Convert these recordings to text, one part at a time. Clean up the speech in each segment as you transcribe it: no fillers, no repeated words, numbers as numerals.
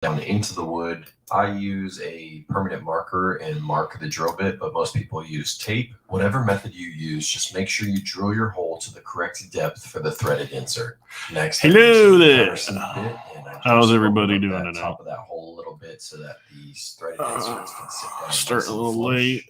down into the wood. I use a permanent marker and mark the drill bit, but most people use tape. Whatever method you use, just make sure you drill your hole to the correct depth for the threaded insert. Next, hello there. How's everybody doing tonight? Top of that hole a little bit so that these threaded inserts can sit down. Starting a little late.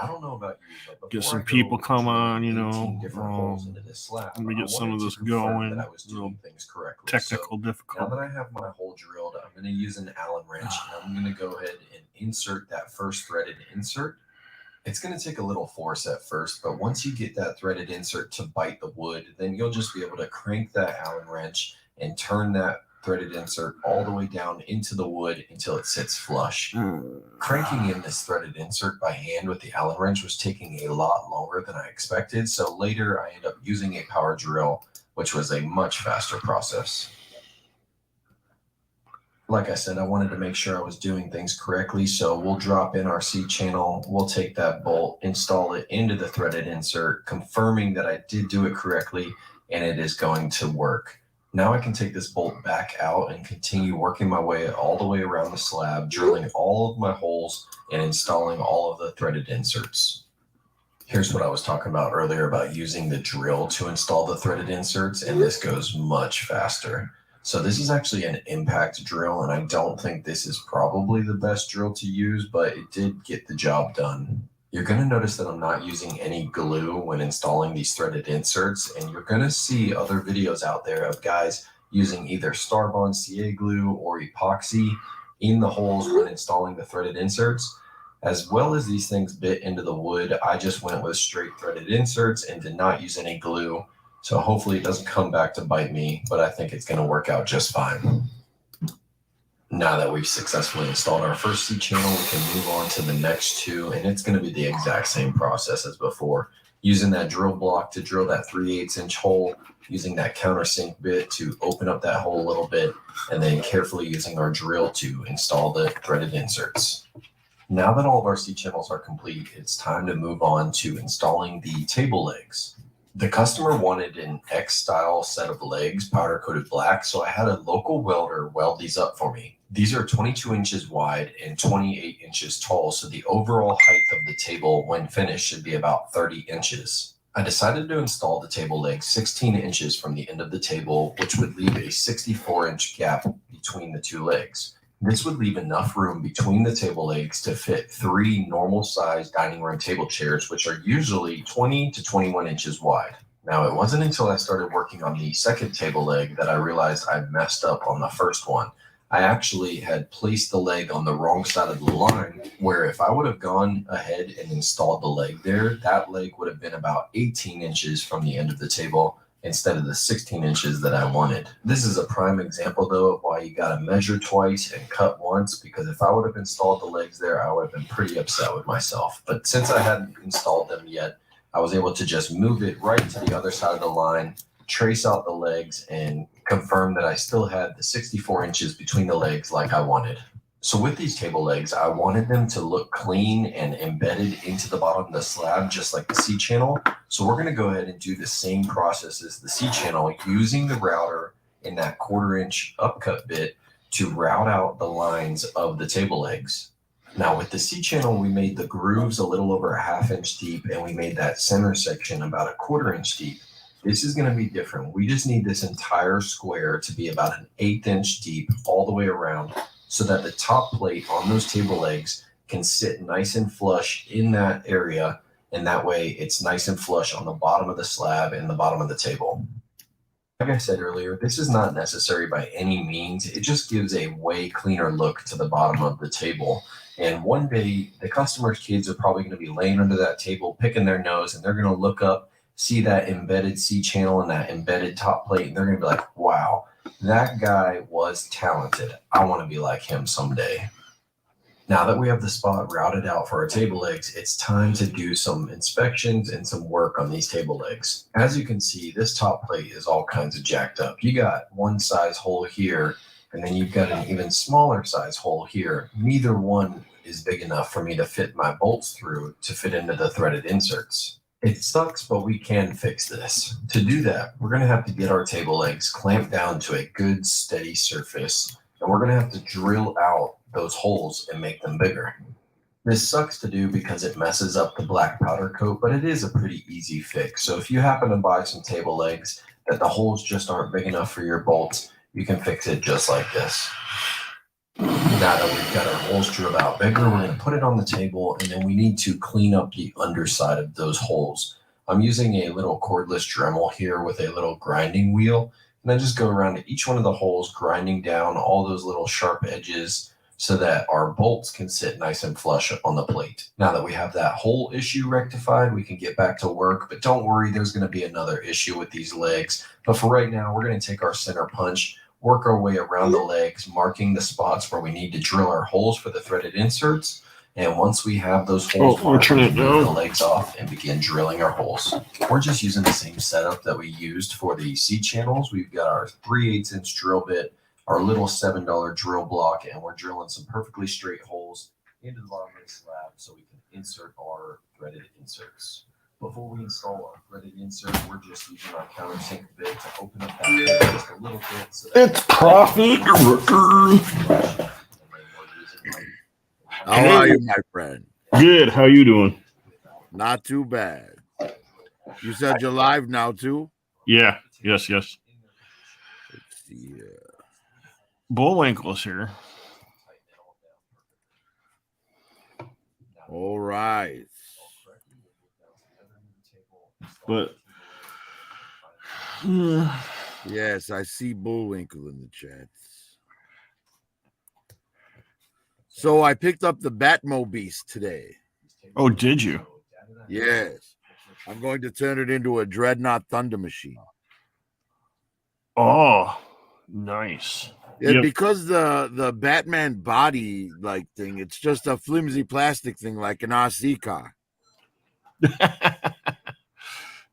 I don't know about you, but get some people come on, you know. We get some of this going. That I was doing things correctly. Technical difficulty. Now that I have my hole drilled, I'm going to use an Allen wrench, and I'm going to go ahead and insert that first threaded insert. It's going to take a little force at first, but once you get that threaded insert to bite the wood, then you'll just be able to crank that Allen wrench and turn that threaded insert all the way down into the wood until it sits flush. Cranking in this threaded insert by hand with the Allen wrench was taking a lot longer than I expected, so later I ended up using a power drill, which was a much faster process. Like I said, I wanted to make sure I was doing things correctly, so we'll drop in our C channel, we'll take that bolt, install it into the threaded insert, confirming that I did do it correctly and it is going to work. Now I can take this bolt back out and continue working my way all the way around the slab, drilling all of my holes and installing all of the threaded inserts. Here's what I was talking about earlier about using the drill to install the threaded inserts, and this goes much faster. So this is actually an impact drill, and I don't think this is probably the best drill to use, but it did get the job done. You're going to notice that I'm not using any glue when installing these threaded inserts, and you're going to see other videos out there of guys using either Starbond CA glue or epoxy in the holes when installing the threaded inserts. As well as these things bit into the wood, I just went with straight threaded inserts and did not use any glue. So hopefully it doesn't come back to bite me, but I think it's going to work out just fine. Now that we've successfully installed our first C channel, we can move on to the next two, and it's going to be the exact same process as before. Using that drill block to drill that 3/8 inch hole, using that countersink bit to open up that hole a little bit, and then carefully using our drill to install the threaded inserts. Now that all of our C channels are complete, it's time to move on to installing the table legs. The customer wanted an X-style set of legs, powder-coated black, so I had a local welder weld these up for me. These are 22 inches wide and 28 inches tall, so the overall height of the table when finished should be about 30 inches. I decided to install the table legs 16 inches from the end of the table, which would leave a 64-inch gap between the two legs. This would leave enough room between the table legs to fit 3 normal-sized dining room table chairs, which are usually 20 to 21 inches wide. Now, it wasn't until I started working on the second table leg that I realized I'd messed up on the first one. I actually had placed the leg on the wrong side of the line, where if I would have gone ahead and installed the leg there, that leg would have been about 18 inches from the end of the table, instead of the 16 inches that I wanted. This is a prime example, though, of why you got to measure twice and cut once, because if I would have installed the legs there, I would have been pretty upset with myself. But since I hadn't installed them yet, I was able to just move it right to the other side of the line, trace out the legs, and confirm that I still had the 64 inches between the legs like I wanted. So with these table legs, I wanted them to look clean and embedded into the bottom of the slab, just like the C channel. So we're going to go ahead and do the same process as the C channel, using the router and that 1/4 inch upcut bit to route out the lines of the table legs. Now with the C channel, we made the grooves a little over 1/2 inch deep, and we made that center section about 1/4 inch deep. This is going to be different. We just need this entire square to be about 1/8 inch deep all the way around, so that the top plate on those table legs can sit nice and flush in that area, and that way it's nice and flush on the bottom of the slab and the bottom of the table. Like I said earlier, this is not necessary by any means. It just gives a way cleaner look to the bottom of the table. And one day, the customer's kids are probably going to be laying under that table, picking their nose, and they're going to look up, see that embedded C channel and that embedded top plate, and they're going to be like, wow, that guy was talented. I want to be like him someday. Now that we have the spot routed out for our table legs, it's time to do some inspections and some work on these table legs. As you can see, this top plate is all kinds of jacked up. You got one size hole here, and then you've got an even smaller size hole here. Neither one is big enough for me to fit my bolts through to fit into the threaded inserts. It sucks, but we can fix this. To do that, we're going to have to get our table legs clamped down to a good steady surface And we're going to have to drill out those holes and make them bigger. This sucks to do because it messes up the black powder coat, but it is a pretty easy fix. So if you happen to buy some table legs that the holes just aren't big enough for your bolts, you can fix it just like this. Now that we've got our holes drilled out bigger, we're going to put it on the table, and then we need to clean up the underside of those holes. I'm using a little cordless Dremel here with a little grinding wheel, and I just go around to each one of the holes, grinding down all those little sharp edges so that our bolts can sit nice and flush on the plate. Now that we have that whole issue rectified, we can get back to work, but don't worry, there's going to be another issue with these legs. But for right now, we're going to take our center punch, work our way around the legs, marking the spots where we need to drill our holes for the threaded inserts. And once we have those holes marked, we can move the legs off and begin drilling our holes. We're just using the same setup that we used for the C channels. We've got our 3/8" drill bit, our little $7 drill block, and we're drilling some perfectly straight holes into the bottom of the slab so we can insert our threaded inserts. Before we install our threaded insert, we're just using our countersink bit to open up that bit just a little bit. So that it's Profit Rooker. How are you, my friend? Good. How you doing? Not too bad. You said you're live now, too? Yeah. Yes. Let's see here. Bullwinkle's here. All right. But yes, I see Bullwinkle in the chat. So I picked up the Batmobeast today. Oh, did you? Yes. I'm going to turn it into a Dreadnought Thunder Machine. Oh, nice. Yeah, Yep. because the Batman body like thing, it's just a flimsy plastic thing like an RC car.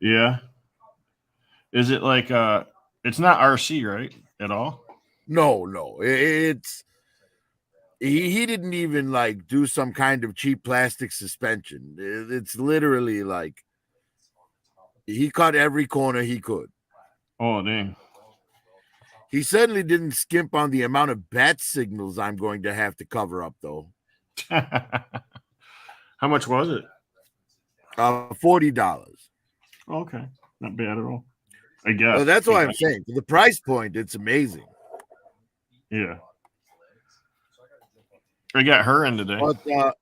Yeah. Is it like it's not RC, right? At all? No. It's he didn't even like do some kind of cheap plastic suspension. It's literally like he cut every corner he could. Oh, dang. He certainly didn't skimp on the amount of bat signals I'm going to have to cover up, though. How much was it? $40. Okay. Not bad at all. I guess. Well, that's why I'm saying. For the price point, it's amazing. Yeah. I got her in today. But,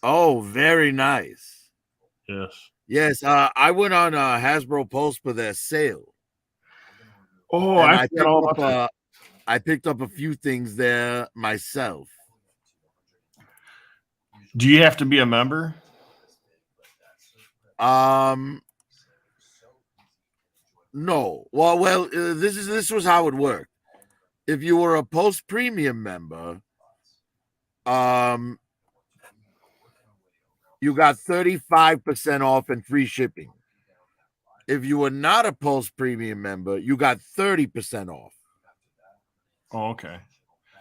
oh, very nice. Yes. Yes, I went on Hasbro Pulse for their sale. Oh, I picked up a few things there myself. Do you have to be a member? No. Well, this was how it worked. If you were a Pulse Premium member, you got 35% off and free shipping. If you were not a Pulse Premium member, you got 30% off. Oh, okay.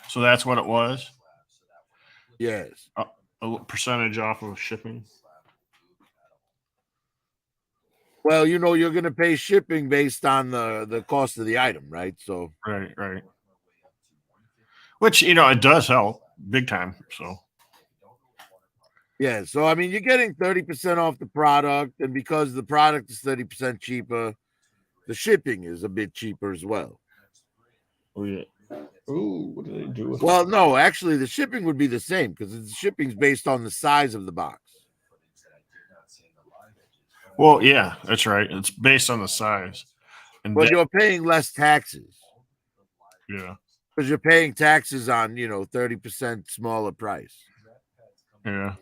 So that's what it was? Yes. A percentage off of shipping? Well, you're going to pay shipping based on the cost of the item, right? So Right. Which, it does help big time. So yeah, so I mean, you're getting 30% off the product, and because the product is 30% cheaper, the shipping is a bit cheaper as well. Oh, yeah. Oh, what do they do with Well, no, actually, the shipping would be the same because the shipping's based on the size of the box. Well, yeah, that's right. It's based on the size. But you're paying less taxes. Yeah. Because you're paying taxes on, 30% smaller price. Yeah.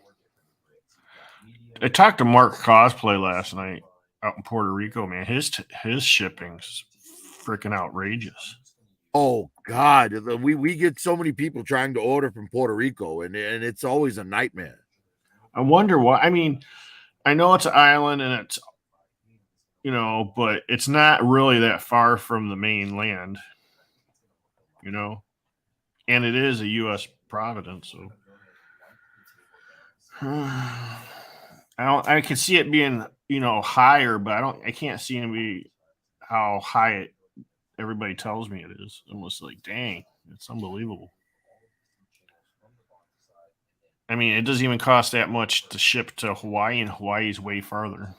I talked to Mark Cosplay last night out in Puerto Rico, man. His shipping's freaking outrageous. Oh, God. We get so many people trying to order from Puerto Rico, and it's always a nightmare. I wonder why. I mean, I know it's an island and it's, but it's not really that far from the mainland, and it is a U.S. providence. So I can see it being, higher, but I can't see how high everybody tells me it is. Almost like, dang. It's unbelievable. I mean, it doesn't even cost that much to ship to Hawaii, and Hawaii's way farther.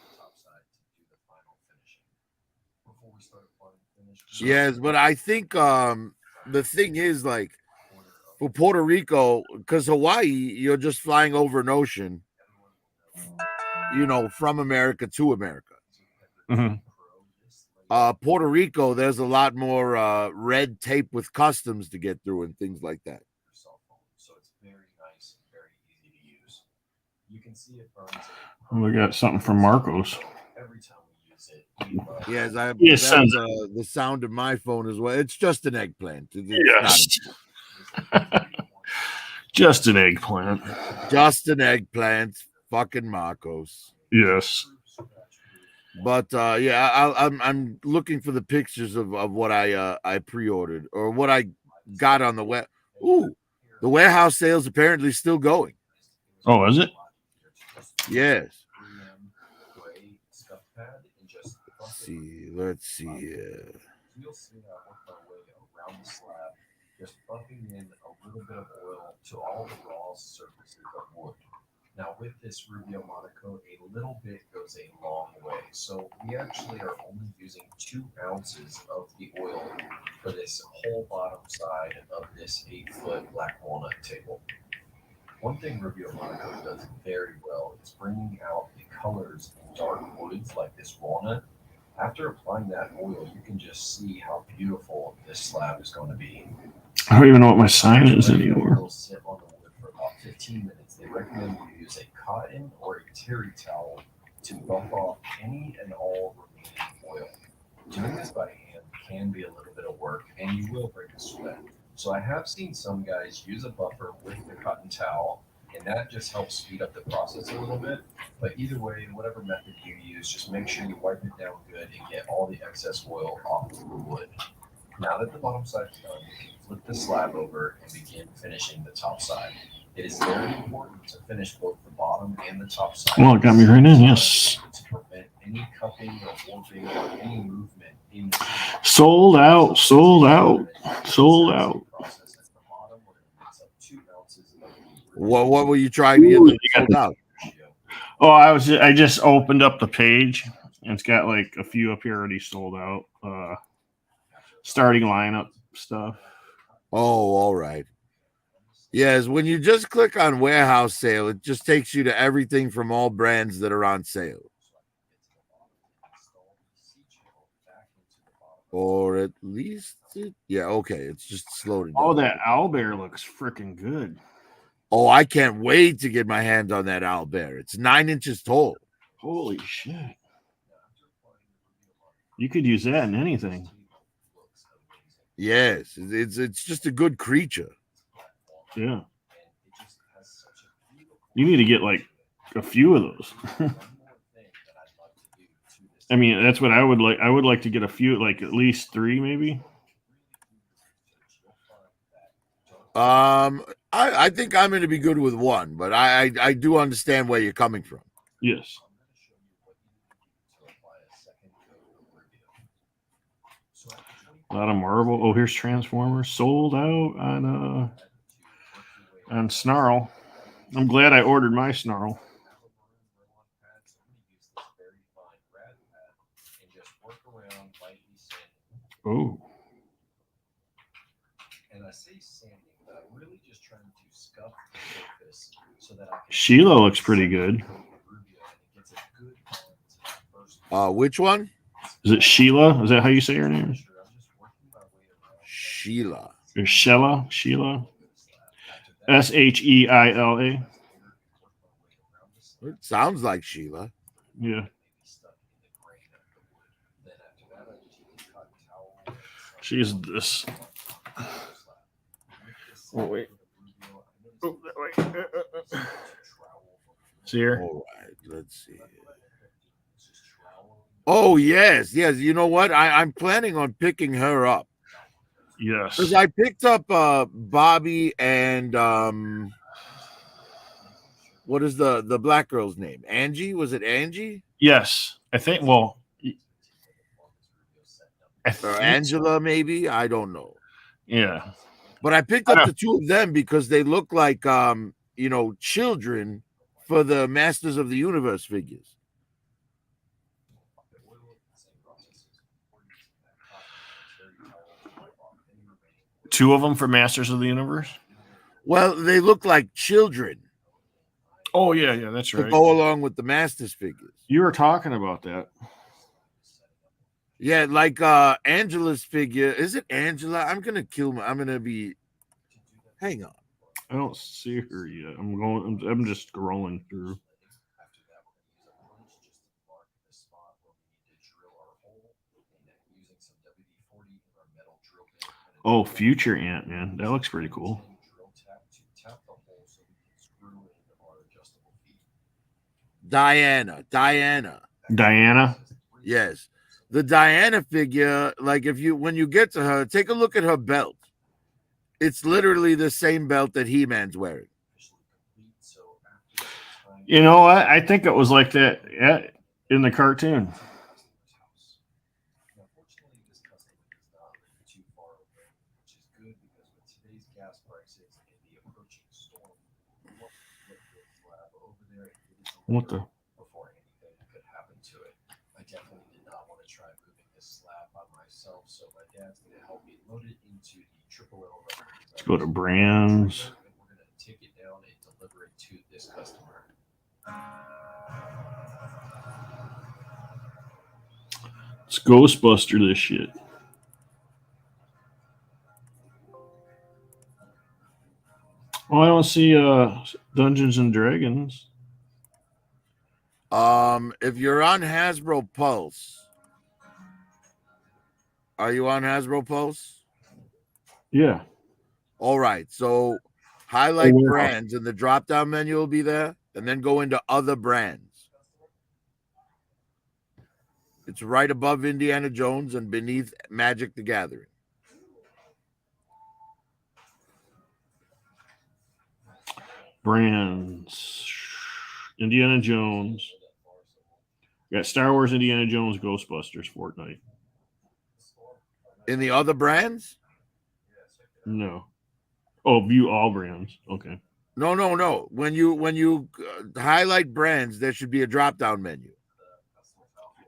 So, Yes, but I think the thing is, like, for Puerto Rico, because Hawaii, you're just flying over an ocean, from America to America. mhm. Puerto Rico, there's a lot more red tape with customs to get through and things like that. So it's very nice and very easy to use. You can see it burns We got something from Marcos. every time we use it. Yes, Yes, that was the sound of my phone as well. It's just an eggplant. It's Yes. Just an eggplant. just an eggplant. Fucking Marcos. Yes. But yeah, I'm looking for the pictures of what I pre-ordered or what I got on the web. Ooh, the warehouse sale's apparently still going. Oh, is it? Yes. Let's see here. You'll see I work my way around the slab, just buffing in a little bit of oil to all the raw surfaces of wood. Now with this Rubio Monaco, a little bit goes a long way. So we actually are only using 2 ounces of the oil for this whole bottom side of this 8-foot black walnut table. One thing Rubio Monaco does very well is bringing out the colors in dark woods like this walnut. After applying that oil, you can just see how beautiful this slab is going to be. I don't even know what my sign is anymore. It'll sit on the wood for about 15 minutes. They recommend you use a cotton or a terry towel to buff off any and all remaining oil. Doing this by hand can be a little bit of work, and you will break a sweat. So I have seen some guys use a buffer with the cotton towel, and that just helps speed up the process a little bit. But either way, whatever method you use, just make sure you wipe it down good and get all the excess oil off of the wood. Now that the bottom side is done, you can flip the slab over and begin finishing the top side. It is very important to finish both the bottom and the top side. Well, it got me right in, yes. To prevent any cupping or warping or any movement in the Sold out, sold out, sold out. What were you trying to get Ooh, them sold out? Oh, I just opened up the page and it's got like a few up here already sold out. Starting lineup stuff. Oh, all right. Yes, when you just click on warehouse sale, it just takes you to everything from all brands that are on sale. Or at least, yeah, okay. It's just slowed it down. Oh, that owlbear looks freaking good. Oh, I can't wait to get my hands on that owlbear. It's 9 inches tall. Holy shit. You could use that in anything. Yes, it's just a good creature. Yeah. You need to get like a few of those. I mean, that's what I would like. I would like to get a few, like at least 3, maybe. I think I'm going to be good with 1, but I do understand where you're coming from. Yes. A lot of marble. Oh, here's Transformers sold out on Snarl. I'm glad I ordered my Snarl. Oh. And I say sanding, but I'm really just trying to scuff the surface so that I can. Sheila looks pretty good. Which one? Is it Sheila? Is that how you say her name? Sheila. Or Sheila? Sheila? Sheila. It sounds like Sheila. Yeah. She's this. Oh, wait. Oh, that way. See her? All right, let's see. Oh, yes. You know what? I'm planning on picking her up. Yes. Because I picked up Bobby and what is the black girl's name? Angie? Was it Angie? Yes. I think, well, or Angela, maybe? I don't know. Yeah. But I picked up the two of them because they look like children for the Masters of the Universe figures. Two of them for Masters of the Universe? Well, they look like children. Oh, yeah, that's to right. go along with the Masters figures. You were talking about that. Yeah, like Angela's figure. Is it Angela? I'm gonna be. Hang on. I don't see her yet. I'm just scrolling through. Oh, future Ant-Man. That looks pretty cool. Diana. Yes. The Diana figure, like when you get to her, take a look at her belt. It's literally the same belt that He-Man's wearing. You know what? I think it was like that in the cartoon. What the? Before anything could happen to it, I definitely did not want to try moving this slab by myself, so my dad's going to help me load it into the triple L. Let's go to brands. We're going to take it down and deliver it to this customer. Let's Ghostbuster this shit. Oh, I don't see Dungeons and Dragons. If you're on Hasbro Pulse, are you on Hasbro Pulse? Yeah. All right. So highlight brands and the drop-down menu will be there, and then go into other brands. It's right above Indiana Jones and beneath Magic the Gathering. Brands. Indiana Jones. We got Star Wars, Indiana Jones, Ghostbusters, Fortnite. In the other brands? No. Oh, view all brands. Okay. No. When you highlight brands, there should be a drop-down menu.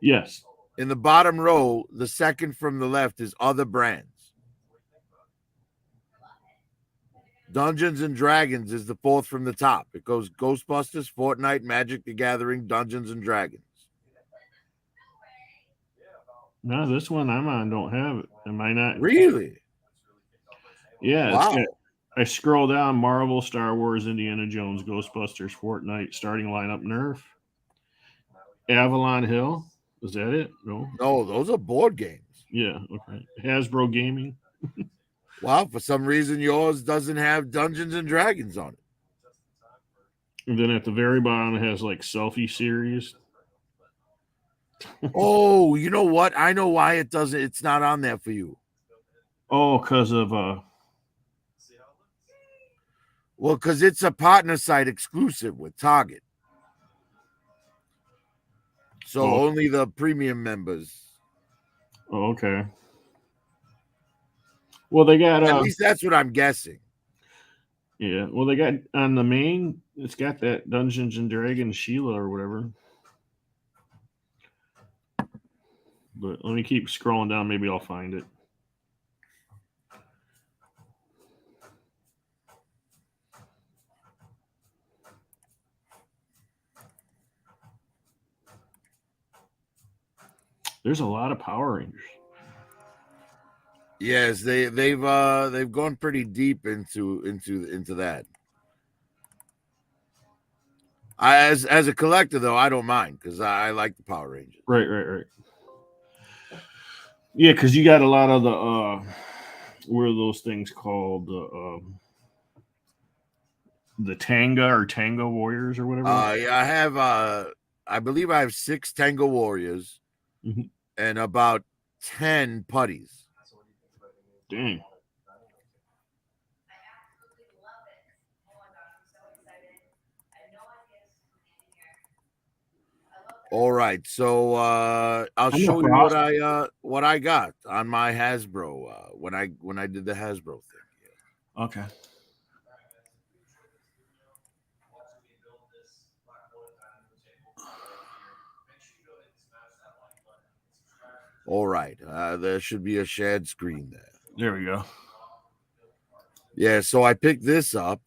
Yes. In the bottom row, the second from the left is other brands. Dungeons and Dragons is the fourth from the top. It goes Ghostbusters, Fortnite, Magic the Gathering, Dungeons and Dragons. No, this one I'm on don't have it. Am I not? Really? Yeah. Wow. I scroll down: Marvel, Star Wars, Indiana Jones, Ghostbusters, Fortnite, starting lineup, Nerf, Avalon Hill. Is that it? No, those are board games. Yeah. Okay. Hasbro Gaming. Wow. For some reason, yours doesn't have Dungeons and Dragons on it. And then at the very bottom, it has like selfie series. Oh, you know what? I know why it doesn't. It's not on there for you. Oh, because of Well, because it's a partner site exclusive with Target. So only the premium members. Oh, okay. Well, they got at least that's what I'm guessing. Yeah. Well, they got on the main. It's got that Dungeons and Dragons Sheila or whatever. But let me keep scrolling down. Maybe I'll find it. There's a lot of Power Rangers. Yes, they've gone pretty deep into that. As a collector though, I don't mind because I like the Power Rangers. Right. Yeah, because you got a lot of the what are those things called? The Tanga or Tango Warriors or whatever. Yeah, I have I believe I have 6 Tango Warriors and about 10 putties. Dang. All right, so I'll show you what I got on my Hasbro when I did the Hasbro thing. Okay. All right. There should be a shared screen there. There we go. Yeah, so I picked this up.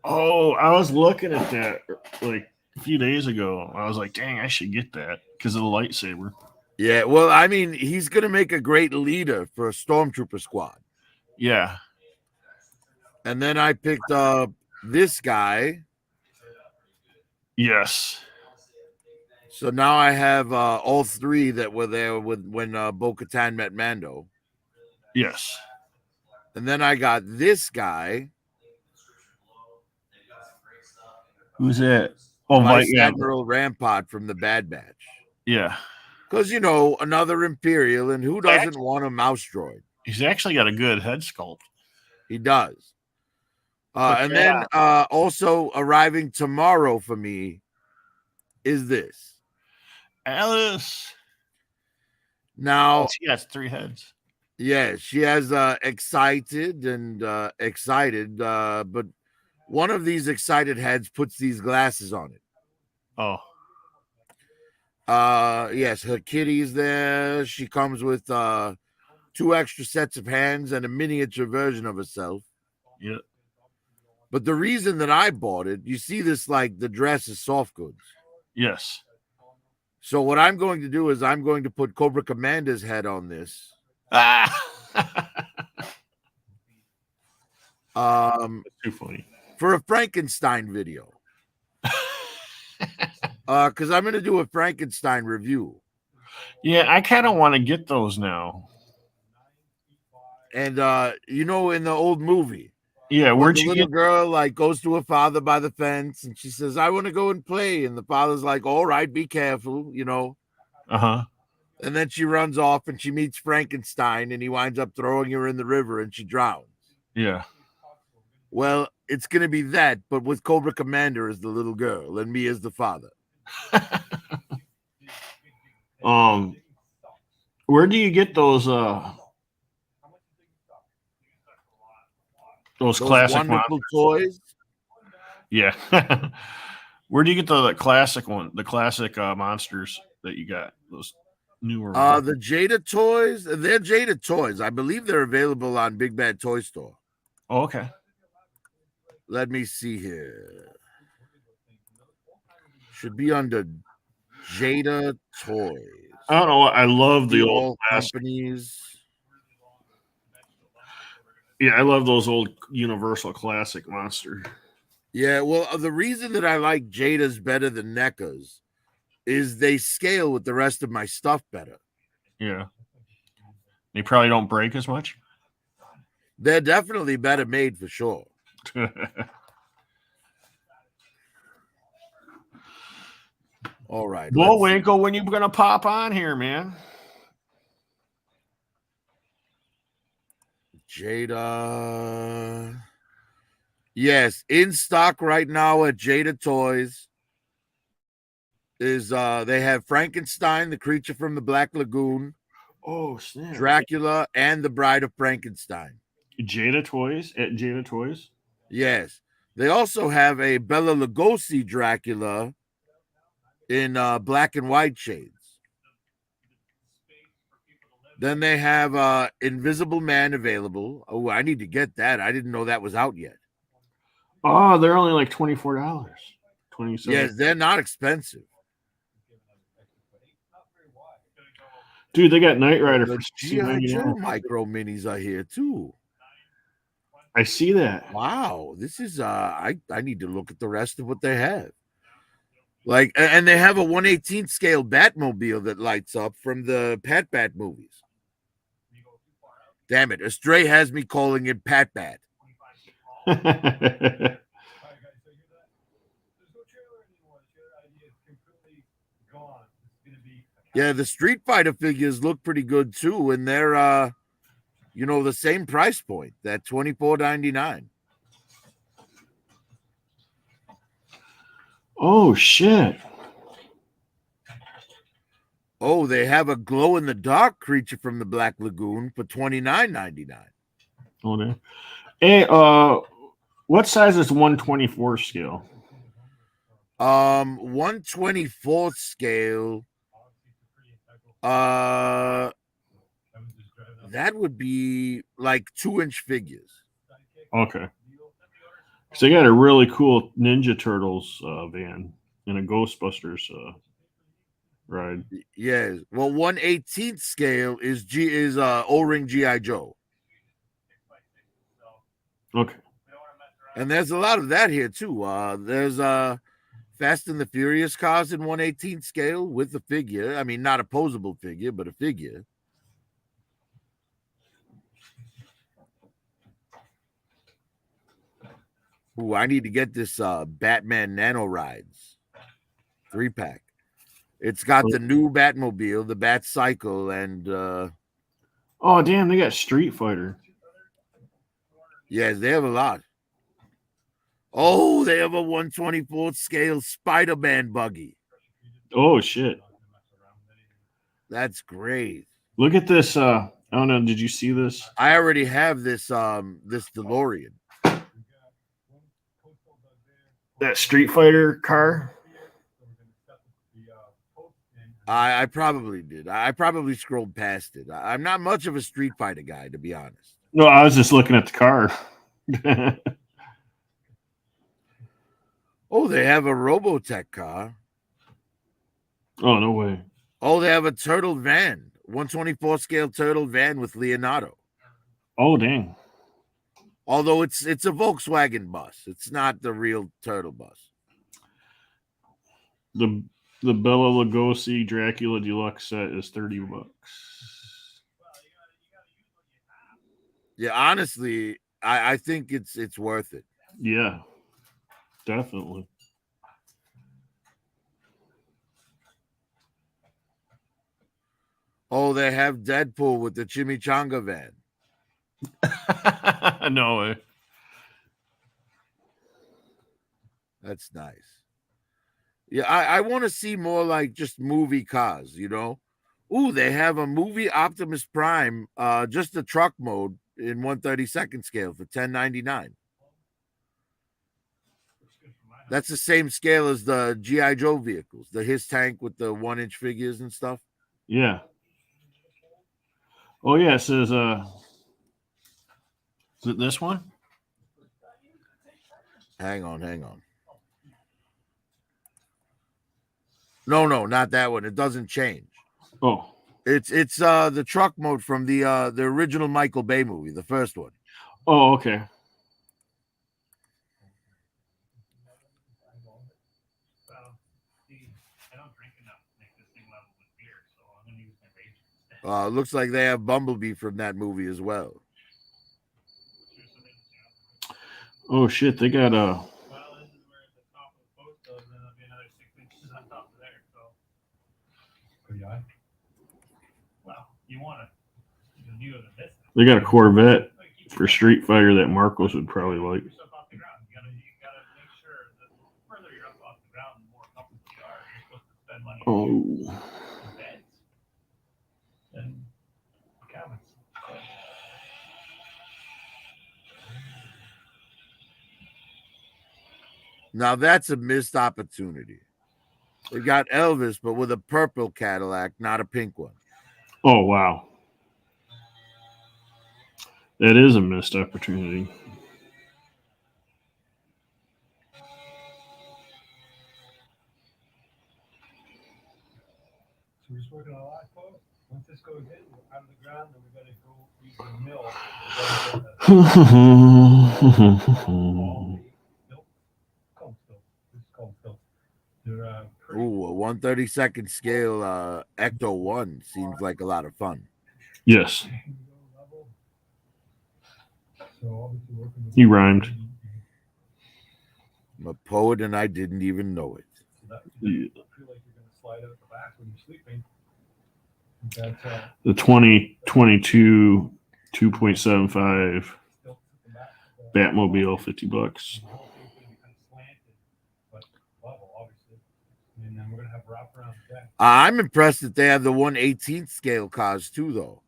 Oh, I was looking at that like a few days ago. I was like, dang, I should get that because of the lightsaber. Yeah, well, I mean, he's going to make a great leader for a stormtrooper squad. Yeah. And then I picked up this guy. Yes. So now I have all three that were there when Bo-Katan met Mando. Yes. And then I got this guy. Who's that? Oh, Vice yeah. Admiral Rampart from the Bad Batch. Yeah. Because, you know, another Imperial, and who doesn't want a mouse droid? He's actually got a good head sculpt. He does. And then also arriving tomorrow for me is this. Alice. Now, she has 3 heads. Yeah, she has excited and excited, but one of these excited heads puts these glasses on it. Oh. Yes, her kitty's there. She comes with 2 extra sets of hands and a miniature version of herself. Yeah. But the reason that I bought it, you see this, like the dress is soft goods. Yes. So what I'm going to do is I'm going to put Cobra Commander's head on this. Too funny. For a Frankenstein video. Because I'm going to do a Frankenstein review. Yeah, I kind of want to get those now. And you know, in the old movie, yeah, where'd the you little get? girl like goes to her father by the fence, and she says, "I want to go and play," and the father's like, "All right, be careful," you know. Uh-huh. And then she runs off, and she meets Frankenstein, and he winds up throwing her in the river, and she drowns. Yeah. Well, it's going to be that, but with Cobra Commander as the little girl and me as the father. Where do you get those classic wonderful monsters? toys? Yeah. Where do you get the classic one, the classic monsters that you got? Those newer ones? The Jada toys, they're Jada toys. I believe they're available on Big Bad Toy Store. Oh, okay. Let me see here. Should be under Jada Toys. I don't know. I love the old companies. Yeah, I love those old Universal classic monsters. Yeah, well, the reason that I like Jada's better than NECA's is they scale with the rest of my stuff better. Yeah. They probably don't break as much. They're definitely better made for sure. All right. Bullwinkle, when you gonna pop on here, man? Jada. Yes, in stock right now at Jada Toys is they have Frankenstein, the creature from the Black Lagoon. Oh, snap. Dracula and the Bride of Frankenstein. Jada Toys at Jada Toys? Yes. They also have a Bela Lugosi Dracula in black and white shades. Then they have Invisible Man available. Oh, I need to get that. I didn't know that was out yet. Oh, they're only like $24. $27. Yes, they're not expensive. Dude, they got Knight Rider for G.I. Joe micro minis are here too. I see that. Wow, this is I need to look at the rest of what they have. Like, and they have a 1/18 scale Batmobile that lights up from the Pat Bat movies. Damn it, Astray has me calling it Pat Bat. Yeah, the Street Fighter figures look pretty good too, and they're you know, the same price point, that $24.99. Oh shit. Oh, they have a glow in the dark creature from the Black Lagoon for $29.99. Oh, there. Hey, what size is 124 scale? 1/24 scale. That would be like 2-inch figures. Okay. So they got a really cool Ninja Turtles van and a Ghostbusters ride. Yes. Well, 1/18 scale is O-ring GI Joe. Okay. And there's a lot of that here too. There's Fast and the Furious cars in 1/18 scale with a figure. I mean, not a posable figure, but a figure. Ooh, I need to get this Batman Nano Rides 3-pack. It's got the new Batmobile, the Bat Cycle, and oh damn, they got Street Fighter. yes, they have a lot. Oh, they have a 1/24 scale Spider-Man buggy. Oh shit. That's great. Look at this. I don't know. Did you see this? I already have this this DeLorean. That Street Fighter car. I probably did. I probably scrolled past it. I'm not much of a Street Fighter guy, to be honest. No, I was just looking at the car. Oh, they have a Robotech car. Oh, no way. Oh, they have a turtle van, 1/24 scale turtle van with Leonardo. Oh, dang. Although it's a Volkswagen bus. It's not the real turtle bus. The Bela Lugosi Dracula Deluxe set is $30. Yeah, honestly, I think it's worth it. Yeah, definitely. Oh, they have Deadpool with the Chimichanga van. No way. That's nice. Yeah, I want to see more like just movie cars, you know? Ooh, they have a movie Optimus Prime, just the truck mode in 1/32 scale for $10.99. That's the same scale as the GI Joe vehicles, his tank with the 1-inch figures and stuff. Yeah. Oh yeah, it says is it this one? Hang on. No, not that one. It doesn't change. Oh. It's the truck mode from the original Michael Bay movie, the first one. Oh, okay. Looks like they have Bumblebee from that movie as well. Oh shit, they got they got a Corvette for Street Fighter that Marcos would probably like. Oh. Now that's a missed opportunity. They got Elvis, but with a purple Cadillac, not a pink one. Oh wow. That is a missed opportunity. So we're just working on a lot, folks. Once this goes in, we're out of the ground, then we're going to go use the mill. Ooh, a 1/32 scale Ecto 1 seems like a lot of fun. Yes. He rhymed. I'm a poet and I didn't even know it. Yeah. Slide out the back when you're sleeping. The 2022 2.75 Batmobile, $50. I'm impressed that they have the 1/18 scale cars too, though.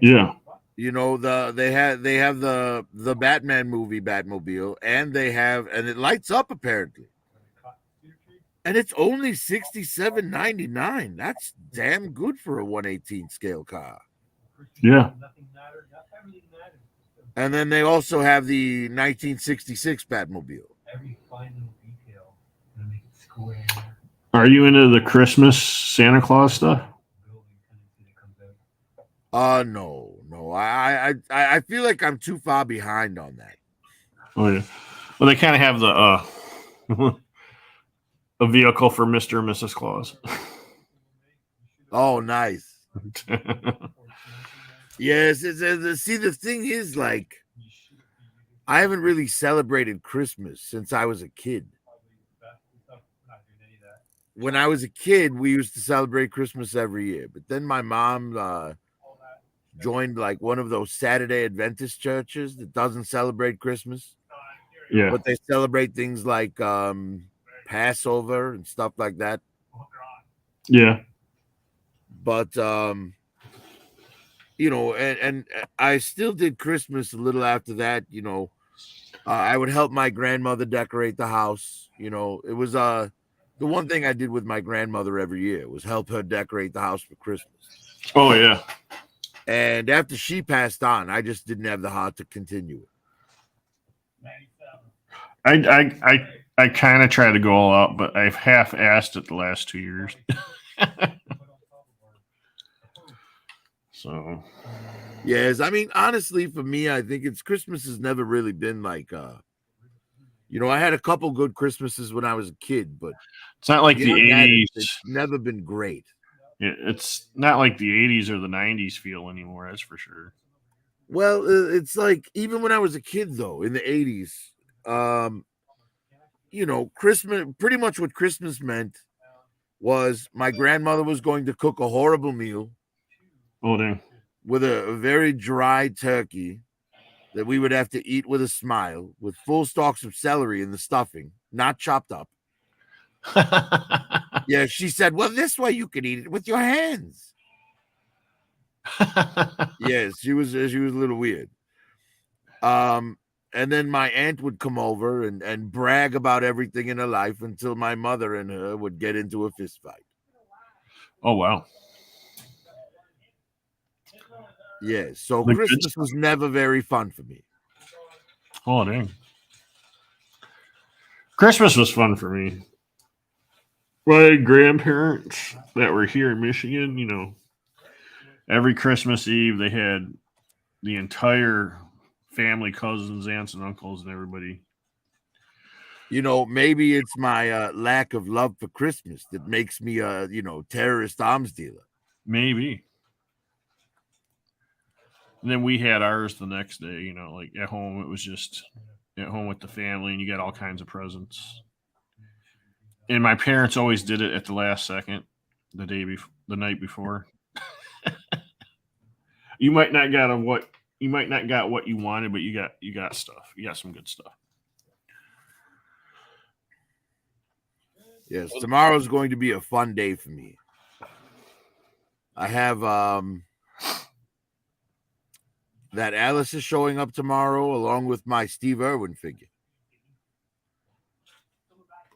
Yeah. You know, they have the Batman movie Batmobile, and it lights up apparently. And it's only $67.99. That's damn good for a 1/18 scale car. Yeah. Nothing matters. Everything matters. And then they also have the 1966 Batmobile. Every fine little detail gonna make it square. Are you into the Christmas Santa Claus stuff? Building tendency that comes out. No. I feel like I'm too far behind on that. Oh yeah. Well, they kind of have the a vehicle for Mr. and Mrs. Claus. Oh, nice. Yes. See, the thing is, like, I haven't really celebrated Christmas since I was a kid. When I was a kid, we used to celebrate Christmas every year. But then my mom joined like one of those Saturday Adventist churches that doesn't celebrate Christmas. Yeah. But they celebrate things like Passover and stuff like that. Yeah. But you know, and I still did Christmas a little after that. You know, I would help my grandmother decorate the house. You know, it was the one thing I did with my grandmother every year was help her decorate the house for Christmas. Oh yeah. And after she passed on, I just didn't have the heart to continue it. I kind of try to go all out, but I've half-assed it the last 2 years. So, Yes, I mean, honestly, for me, I think Christmas has never really been like, you know, I had a couple good Christmases when I was a kid, but it's not like the beyond that, 80s. it's never been great. It's not like the 80s or the 90s feel anymore, that's for sure. Well, it's like even when I was a kid, though, in the 80s, you know, Christmas, pretty much what Christmas meant was my grandmother was going to cook a horrible meal Oh, dang. with a very dry turkey that we would have to eat with a smile, with full stalks of celery in the stuffing, not chopped up. Yeah, she said, well, this way you can eat it with your hands. Yes, she was a little weird. And then my aunt would come over and brag about everything in her life until my mother and her would get into a fist fight. Oh, wow. Yes, so The good Christmas was never very fun for me. Oh, dang. Christmas was fun for me. My grandparents that were here in Michigan, you know, every Christmas Eve they had the entire family, cousins, aunts, and uncles, and everybody. You know, maybe it's my lack of love for Christmas that makes me a, you know, terrorist arms dealer. Maybe. And then we had ours the next day, you know, like at home, it was just at home with the family, and you got all kinds of presents. And my parents always did it at the last second, the night before. You might not got what you wanted, but you got stuff. You got some good stuff. Yes, tomorrow's going to be a fun day for me. I have that Alice is showing up tomorrow along with my Steve Irwin figure.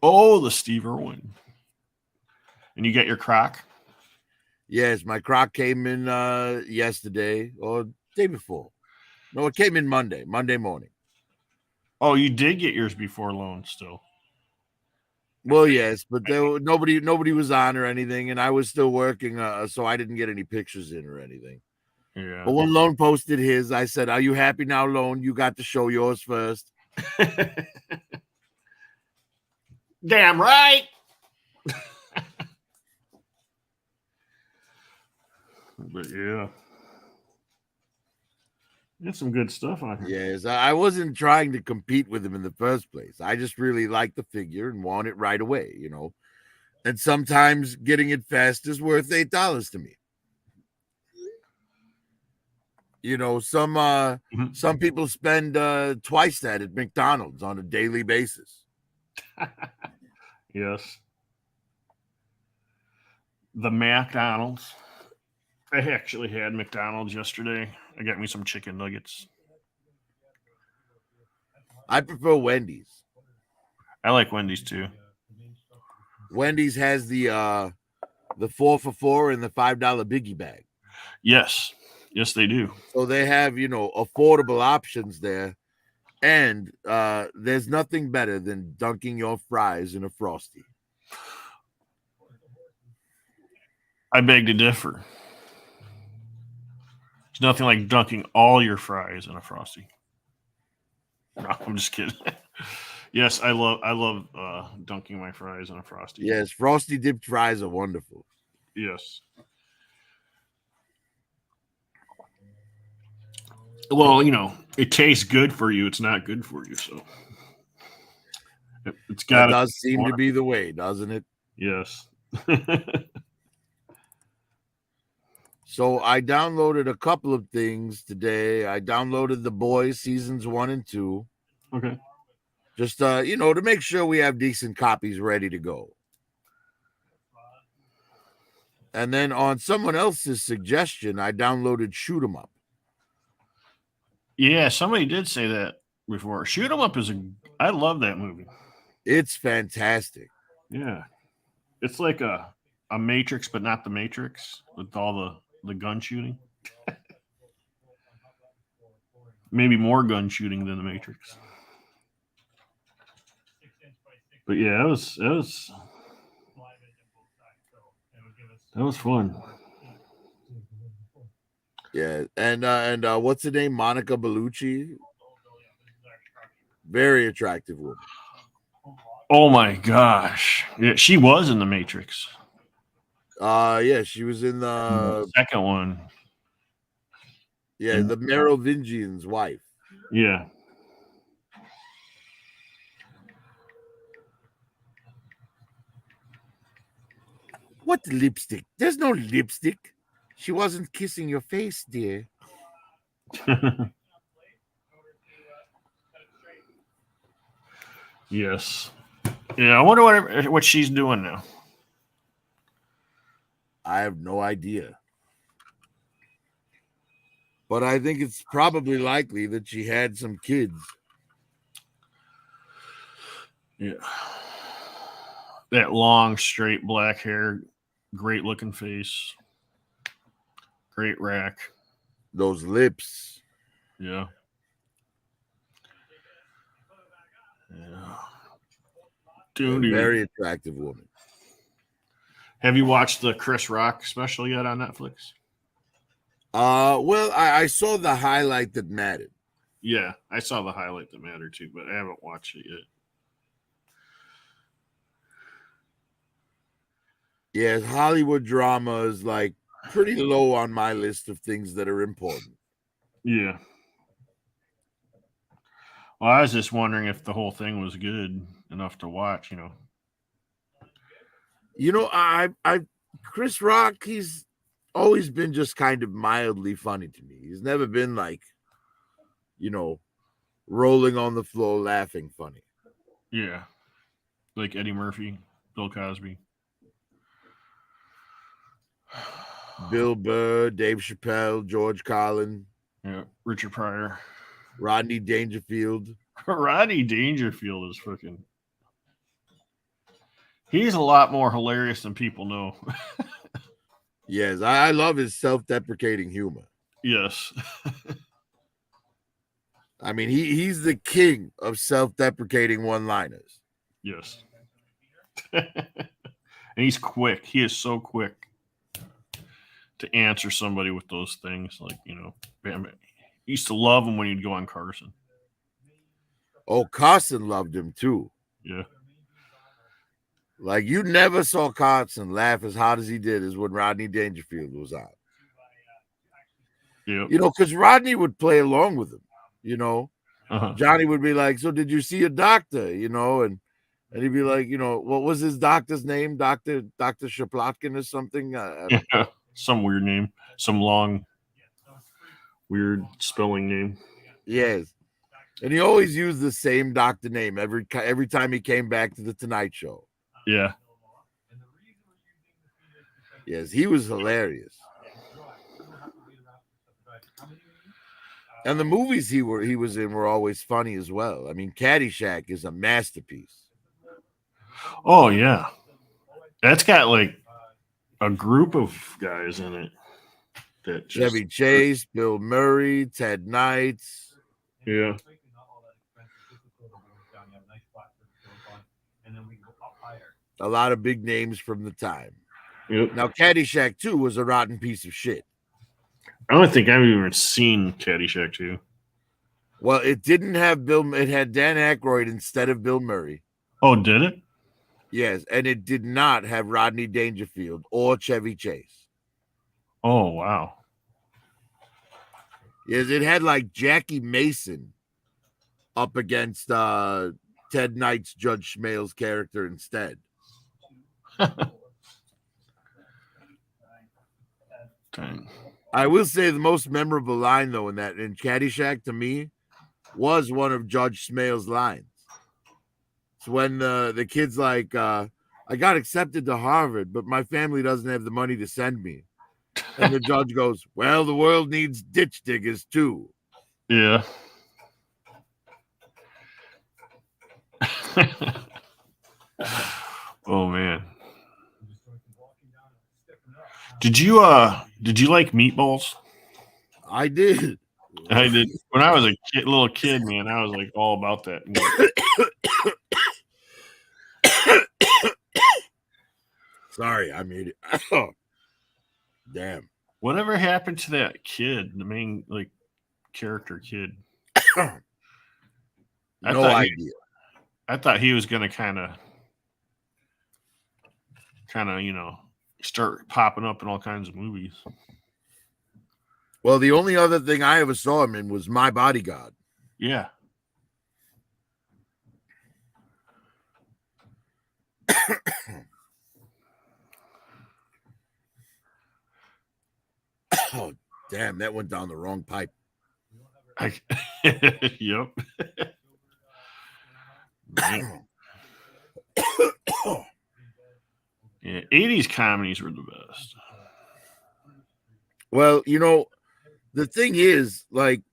Oh, the Steve Irwin. And you got your croc? Yes, my croc came in yesterday or day before. No, it came in Monday morning. Oh, you did get yours before loan still. Well, yes, but nobody was on or anything, and I was still working, so I didn't get any pictures in or anything. Yeah. But when Lone posted his, I said, "Are you happy now, Lone? You got to show yours first." Damn right. But yeah. There's some good stuff on here. Yes, I wasn't trying to compete with him in the first place. I just really liked the figure and want it right away, you know. And sometimes getting it fast is worth $8 to me. You know, some people spend twice that at McDonald's on a daily basis. Yes. The McDonald's. I actually had McDonald's yesterday. I got me some chicken nuggets. I prefer Wendy's. I like Wendy's too. Wendy's has the 4 for $4 and the $5 biggie bag. Yes. Yes, they do. So they have, affordable options there. And there's nothing better than dunking your fries in a Frosty. I beg to differ. There's nothing like dunking all your fries in a Frosty. No, I'm just kidding. Yes, I love dunking my fries in a Frosty. Yes, Frosty dipped fries are wonderful. Yes. Well, it tastes good for you. It's not good for you, so it's got. That does seem to be the way, doesn't it? Yes. So I downloaded a couple of things today. I downloaded The Boys seasons 1 and 2. Okay. Just to make sure we have decent copies ready to go. And then on someone else's suggestion, I downloaded Shoot 'em Up. Yeah, somebody did say that before. Shoot 'em Up I love that movie. It's fantastic. Yeah. It's like a Matrix, but not the Matrix with all the gun shooting. Maybe more gun shooting than the Matrix. But yeah, that was fun. Yeah, and what's the name? Monica Bellucci. Very attractive woman. Oh my gosh. Yeah, she was in the Matrix. Yeah, she was in the second one. Yeah, the Merovingian's wife. Yeah. What lipstick? There's no lipstick. She wasn't kissing your face, dear. Yes. Yeah, I wonder what she's doing now. I have no idea. But I think it's probably likely that she had some kids. Yeah. That long, straight black hair, great looking face, great rack. Those lips. Yeah. Yeah. Dude, very attractive woman. Have you watched the Chris Rock special yet on Netflix? Well, I saw the highlight that mattered. Yeah, I saw the highlight that mattered too, but I haven't watched it yet. Yeah, Hollywood drama is like pretty low on my list of things that are important. Yeah. Well, I was just wondering if the whole thing was good enough to watch, I Chris Rock, he's always been just kind of mildly funny to me. He's never been like, rolling on the floor laughing funny. Yeah. Like Eddie Murphy, Bill Cosby. Bill Burr, Dave Chappelle, George Carlin. Yeah, Richard Pryor. Rodney Dangerfield. Rodney Dangerfield is freaking... He's a lot more hilarious than people know. Yes, I love his self-deprecating humor. Yes. I mean, he's the king of self-deprecating one-liners. Yes. And he's quick. He is so quick to answer somebody with those things. Like, bam, bam. He used to love him when he'd go on Carson. Oh, Carson loved him too. Yeah. Like, you never saw Carson laugh as hard as he did as when Rodney Dangerfield was on. Yeah. Because Rodney would play along with him. Uh-huh. Johnny would be like, "So did you see a doctor?" And he'd be like, what was his doctor's name? Dr. Shaplotkin or something? Yeah. Some weird name. Some long, weird spelling name. Yes. And he always used the same doctor name every time he came back to the Tonight Show. Yeah. Yes, he was hilarious. And the movies he was in were always funny as well. I mean, Caddyshack is a masterpiece. Oh yeah, that's got like a group of guys in it. That just, Chevy Chase, Bill Murray, Ted Knights. Yeah. A lot of big names from the time. Yep. Now, Caddyshack 2 was a rotten piece of shit. I don't think I've even seen Caddyshack 2. Well, it didn't have it had Dan Aykroyd instead of Bill Murray. Oh, did it? Yes, and it did not have Rodney Dangerfield or Chevy Chase. Oh, wow. Yes, it had like Jackie Mason up against Ted Knight's Judge Schmale's character instead. Dang. I will say the most memorable line, though, in Caddyshack to me was one of Judge Schmale's lines. It's when the kid's like, I got accepted to Harvard, but my family doesn't have the money to send me. And the judge goes, well, the world needs ditch diggers, too. Yeah. Oh, man. Did you like Meatballs? I did. I did. When I was a little kid, man, I was like all about that. Sorry, I made it. Oh, damn. Whatever happened to that kid, the main like character kid? No idea. I thought he was gonna kind of, start popping up in all kinds of movies. Well, the only other thing I ever saw him in was My Bodyguard. Yeah. Oh, damn, that went down the wrong pipe. Yep. Yeah, 80s comedies were the best. Well, the thing is, like,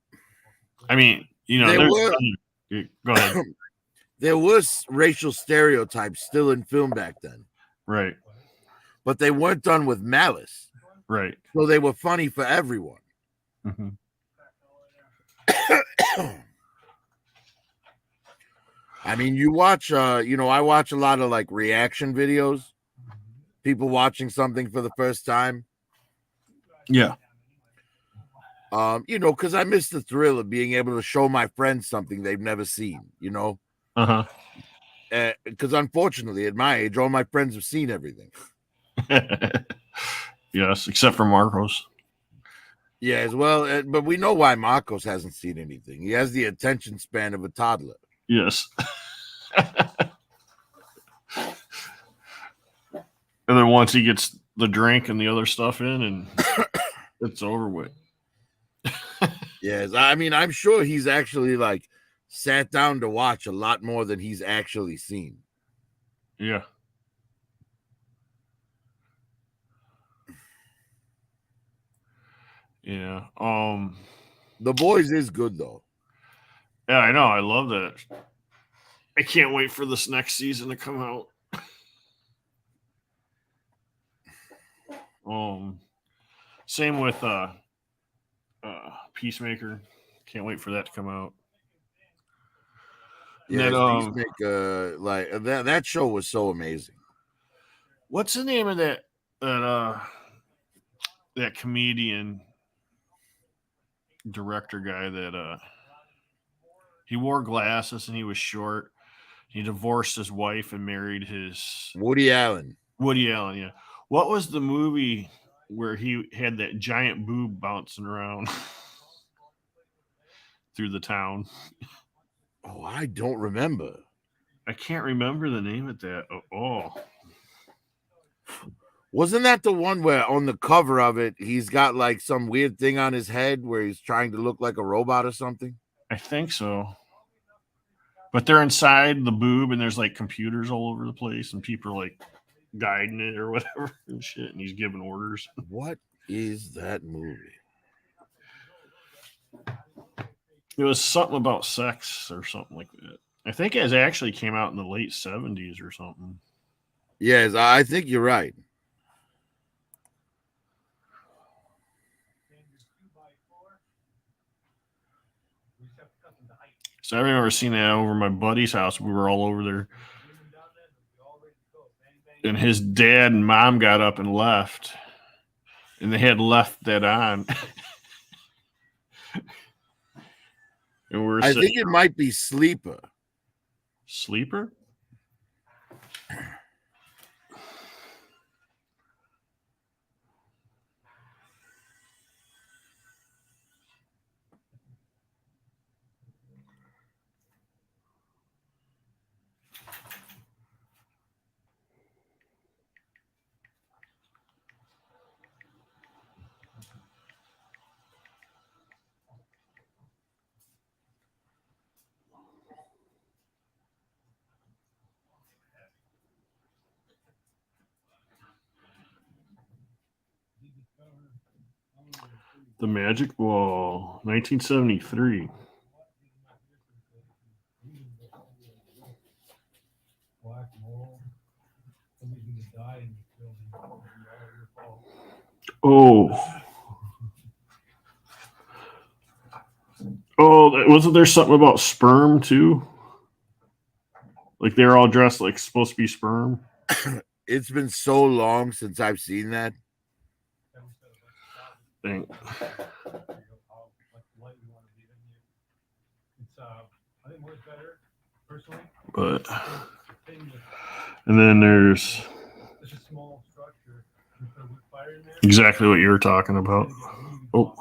I mean, go ahead. There was racial stereotypes still in film back then. Right. But they weren't done with malice. Right. So they were funny for everyone. Mm-hmm. I mean, you watch, I watch a lot of like reaction videos, people watching something for the first time. Yeah. Because I miss the thrill of being able to show my friends something they've never seen, Uh-huh. Because unfortunately, at my age, all my friends have seen everything. Yes, except for Marcos. Yeah, as well. But we know why Marcos hasn't seen anything. He has the attention span of a toddler. Yes. And then once he gets the drink and the other stuff in, and it's over with. Yes, I mean, I'm sure he's actually like sat down to watch a lot more than he's actually seen. Yeah. Yeah. The Boys is good though. Yeah, I know. I love that. I can't wait for this next season to come out. Same with Peacemaker. Can't wait for that to come out. Yeah, then, Peacemaker, like that show was so amazing. What's the name of that comedian director guy that he wore glasses and he was short. He divorced his wife and married his Woody Allen. Yeah. What was the movie where he had that giant boob bouncing around through the town? Oh, I don't remember. I can't remember the name of that. Oh. Wasn't that the one where on the cover of it, he's got like some weird thing on his head where he's trying to look like a robot or something? I think so. But they're inside the boob and there's like computers all over the place and people are like guiding it or whatever and shit. And he's giving orders. What is that movie? It was something about sex or something like that. I think it actually came out in the late 70s or something. Yes, I think you're right. So I remember seeing that over my buddy's house. We were all over there. And his dad and mom got up and left. And they had left that on. And we're I think it might be Sleeper. Sleeper? The Magic Ball, 1973. Oh. Oh, wasn't there something about sperm too? Like they're all dressed like supposed to be sperm. It's been so long since I've seen that. Thing. But and then there's exactly what you were talking about. Oh.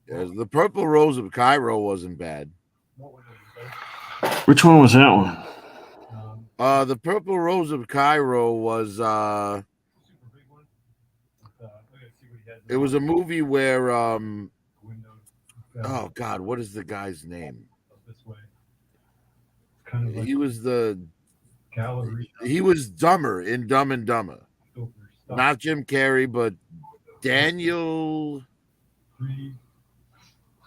Yes, the Purple Rose of Cairo wasn't bad. Which one was that one? The Purple Rose of Cairo was it was a movie where oh God, what is the guy's name? He was Dumber in Dumb and Dumber. Not Jim Carrey, but Daniel.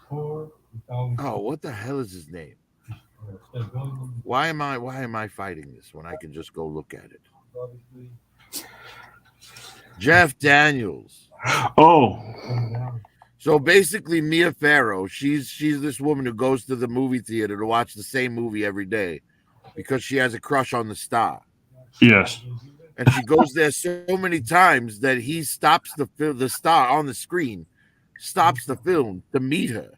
Oh, what the hell is his name? Why am I fighting this when I can just go look at it? Jeff Daniels. Oh. So basically, Mia Farrow, she's this woman who goes to the movie theater to watch the same movie every day because she has a crush on the star. Yes. And she goes there so many times that he stops the star on the screen, stops the film to meet her.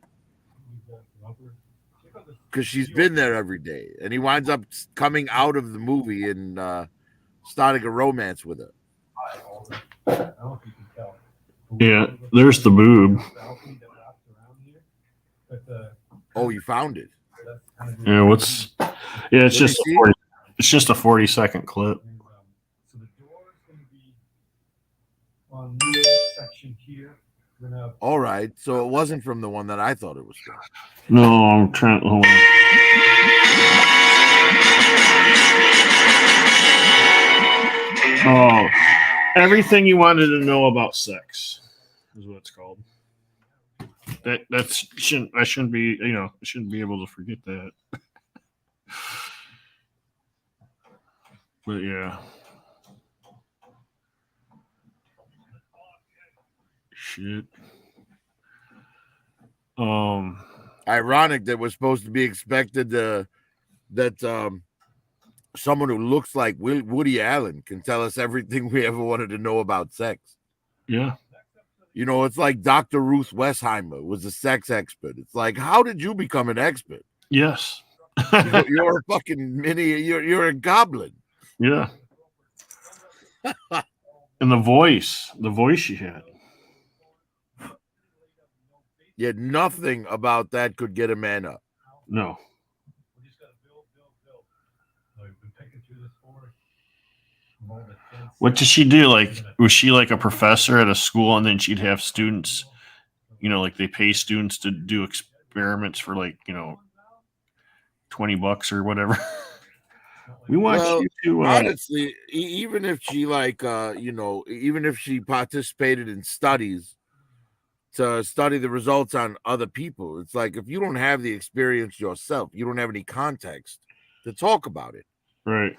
Because she's been there every day. And he winds up coming out of the movie and starting a romance with her. Yeah, there's the boob. Oh, you found it. Yeah, it's just a 40-second clip. So the door is going to be on this section here. All right, so it wasn't from the one that I thought it was from. No, I'm trying. Hold on. Oh, everything you wanted to know about sex is what it's called. I shouldn't be able to forget that. But yeah. Shit. Ironic that we're supposed to be expected that someone who looks like Woody Allen can tell us everything we ever wanted to know about sex. Yeah. You know, it's like Dr. Ruth Westheimer was a sex expert. It's like, how did you become an expert? Yes. You're a fucking you're a goblin. Yeah. And the voice she had. Yet nothing about that could get a man up. No. What did she do? Like, was she like a professor at a school, and then she'd have students, like they pay students to do experiments for like, $20 or whatever. We want you to honestly, even if she even if she participated in studies to study the results on other people. It's like if you don't have the experience yourself, you don't have any context to talk about it. Right.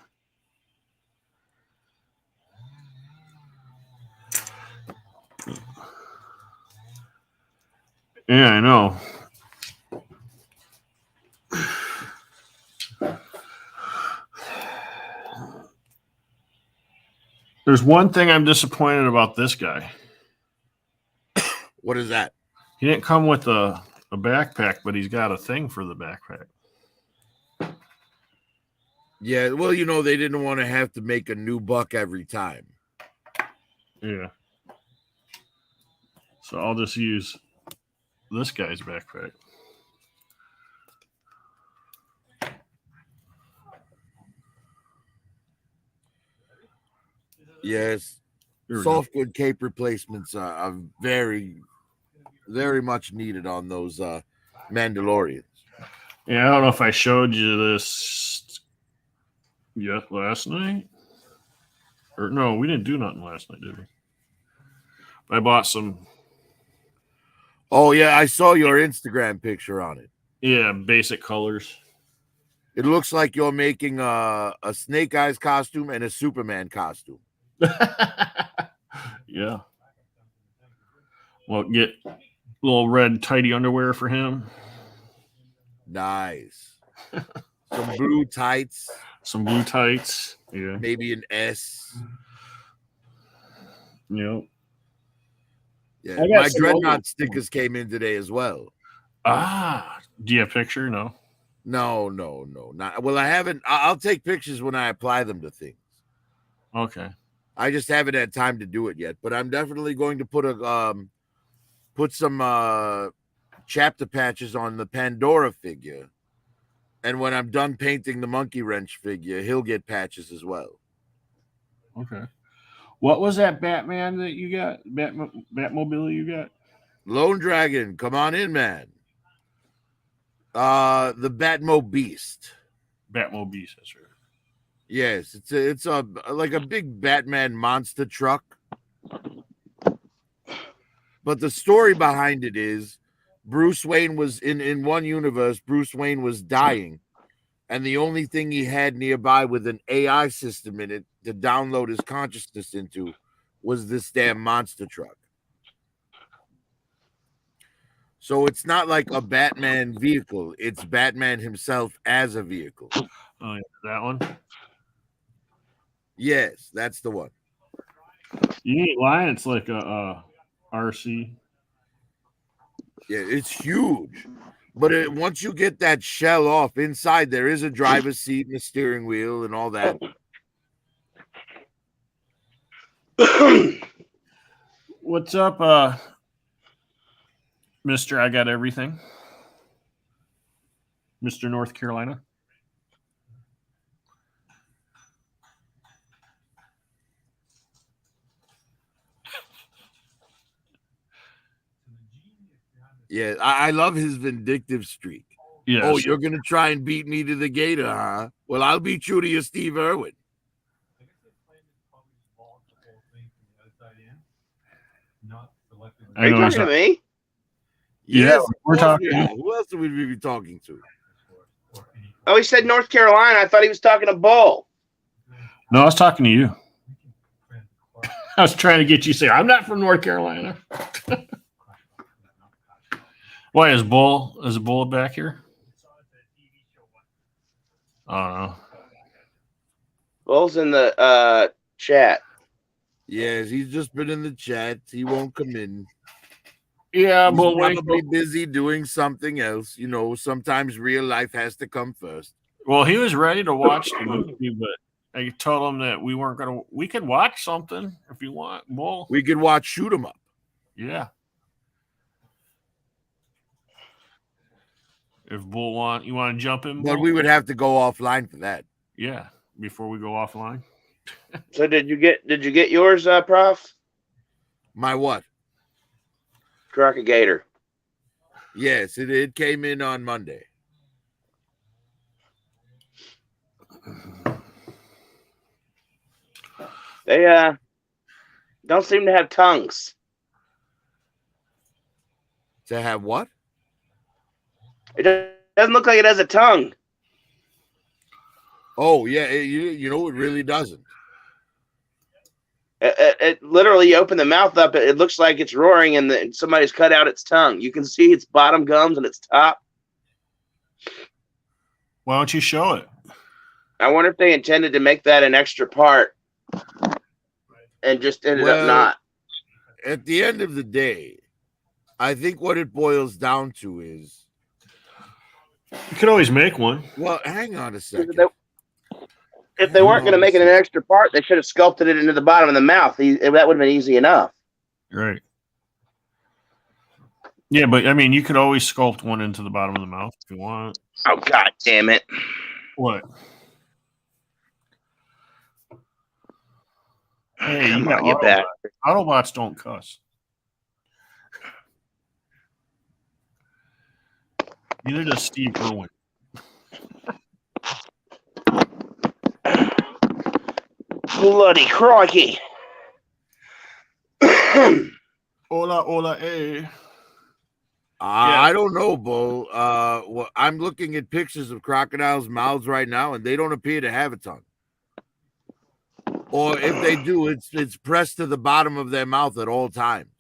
Yeah, I know. There's one thing I'm disappointed about this guy. What is that? He didn't come with a backpack, but he's got a thing for the backpack. Yeah, well, you know, they didn't want to have to make a new buck every time. Yeah. So I'll just use this guy's backpack. Yes, Here we soft good cape replacements are very, very much needed on those Mandalorians. Yeah, I don't know if I showed you this yet last night. Or no, we didn't do nothing last night, did we? I bought some, Oh yeah, I saw your Instagram picture on it. yeah, basic colors. It looks like you're making a Snake Eyes costume and a Superman costume. Yeah. Well, get little red tidy underwear for him. Nice. Some blue tights, Some blue tights. Yeah. maybe an S. Yep. Yeah, I got my some Dreadnought other- stickers came in today as well. Ah, do you have a picture? No. No, not well. I haven't. I'll take pictures when I apply them to things. Okay. I just haven't had time to do it yet. But I'm definitely going to put some chapter patches on the Pandora figure, and when I'm done painting the Monkey Wrench figure, he'll get patches as well. Okay. What was that Batman that you got? Batmobile you got? Lone Dragon, come on in, man. The Batmo Beast. Batmobile, that's right. Yes, it's a like a big Batman monster truck. But the story behind it is Bruce Wayne was in one universe, Bruce Wayne was dying, and the only thing he had nearby with an AI system in it to download his consciousness into was this damn monster truck. So it's not like a Batman vehicle, it's Batman himself as a vehicle. Oh, yeah, that one. Yes, that's the one. You ain't lying. It's like a RC. Yeah, it's huge. But once you get that shell off, inside there is a driver's seat and a steering wheel and all that. What's up, Mr. I Got Everything? Mr. North Carolina? Yeah, I love his vindictive streak. Yes. Oh, you're going to try and beat me to the gator, huh? Well, I'll beat you to your Steve Irwin. I guess they plan to probably evolve the whole thing from the outside in, not selectively. Are you talking to me? Yeah, Yes, we're of course talking. we are. Who else would we be talking to? Oh, he said North Carolina. I thought he was talking to Bull. No, I was talking to you. I was trying to get you to say, I'm not from North Carolina. Why is Bull back here? I don't know. Bull's in the chat. Yes, he's just been in the chat. He won't come in. Yeah, He's Bull. probably busy doing something else. You know, sometimes real life has to come first. Well, he was ready to watch the movie, but I told him that we weren't going to. We could watch something if you want, Bull. We could watch Shoot 'em Up. Yeah. If Bull you want to jump in, But Bull? we would have to go offline for that. Yeah, before we go offline. So did you get yours, Prof? My what? Gator. Yes, it came in on Monday. They don't seem to have tongues. To have what? It doesn't look like it has a tongue. Oh yeah, you know it really doesn't. It literally, you open the mouth up, it looks like it's roaring, and somebody's cut out its tongue. You can see its bottom gums and its top. Why don't you show it? I wonder if they intended to make that an extra part and just ended up not. At the end of the day, I think what it boils down to is, You could always make one. well, hang on a second. If they weren't going to make it an extra part, they should have sculpted it into the bottom of the mouth. That would have been easy enough. Right. Yeah, but I mean, you could always sculpt one into the bottom of the mouth if you want. Oh, God damn it. What? Hey, Come yeah, on, you back. Autobots don't cuss. Neither does Steve Irwin. Bloody crikey. Hola, eh. I don't know, Bo. Well, I'm looking at pictures of crocodiles' mouths right now, and they don't appear to have a tongue. Or if they do, it's pressed to the bottom of their mouth at all times.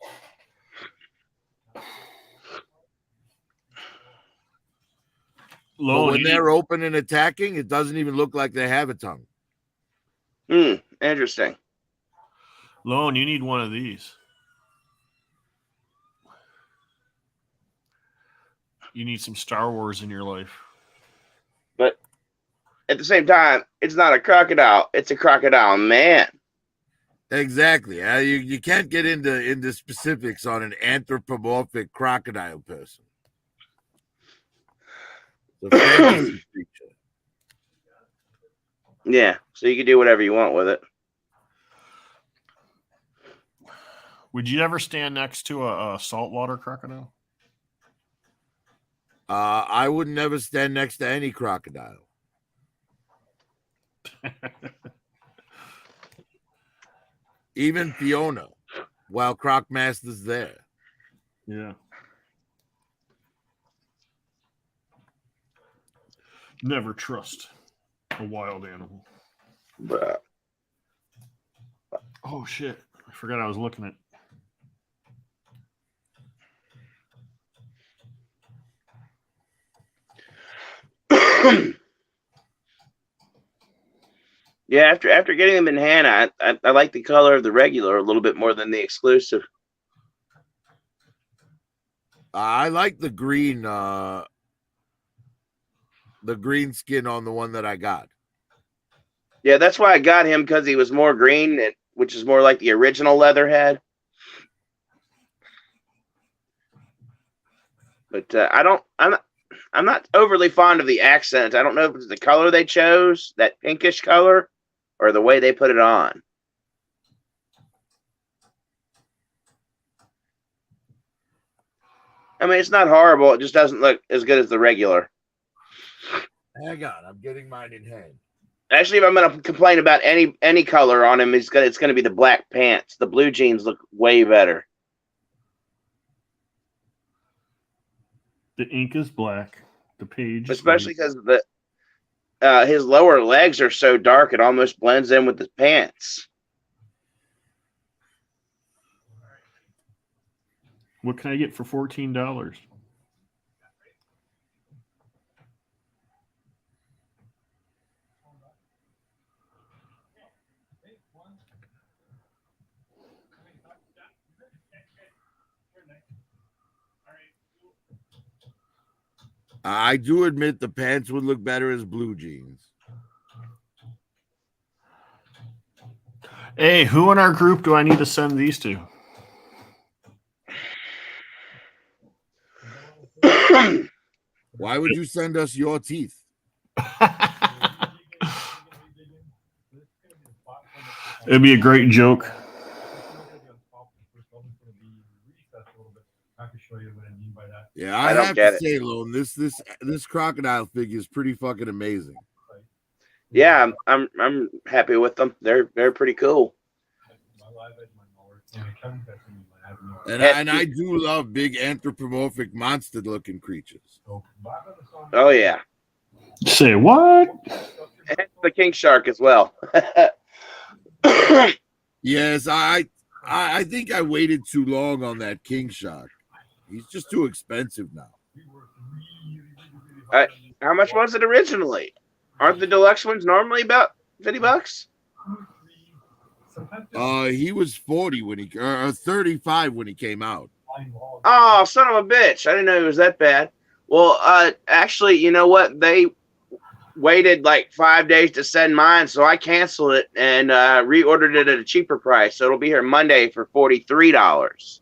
But when they're open and attacking, it doesn't even look like they have a tongue. Interesting. Lone, you need one of these. You need some Star Wars in your life. But at the same time, it's not a crocodile. It's a crocodile man. Exactly. You can't get into specifics on an anthropomorphic crocodile person. It's a fantasy creature. Yeah, so you can do whatever you want with it. Would you ever stand next to a saltwater crocodile? I would never stand next to any crocodile. Even Fiona, while Crocmaster's there. Yeah. Never trust a wild animal. But Oh, shit. I forgot I was looking at. yeah, after getting them in hand, I like the color of the regular a little bit more than the exclusive. I like the green skin on the one that I got. Yeah, that's why I got him, because he was more green, which is more like the original Leatherhead. But I'm not overly fond of the accent. I don't know if it's the color they chose, that pinkish color, or the way they put it on. I mean, it's not horrible. It just doesn't look as good as the regular. Hang on, I'm getting mine in hand. Actually, if I'm going to complain about any color on him, it's going to be the black pants. The blue jeans look way better. The ink is black. The page, especially because his lower legs are so dark, it almost blends in with the pants. What can I get for $14? I do admit the pants would look better as blue jeans. Hey, who in our group do I need to send these to? Why would you send us your teeth? It'd be a great joke. Yeah, I have to say, Lone, this crocodile figure is pretty fucking amazing. Yeah, I'm happy with them. They're pretty cool. And I do love big anthropomorphic monster looking creatures. Oh yeah, Say what? and the king shark as well. Yes, I think I waited too long on that king shark. He's just too expensive now. How much was it originally? Aren't the deluxe ones normally about $50? He was 40 when he 35 when he came out. Oh, son of a bitch! I didn't know it was that bad. Well, actually, you know what? They waited like 5 days to send mine, so I canceled it and reordered it at a cheaper price. So it'll be here Monday for $43.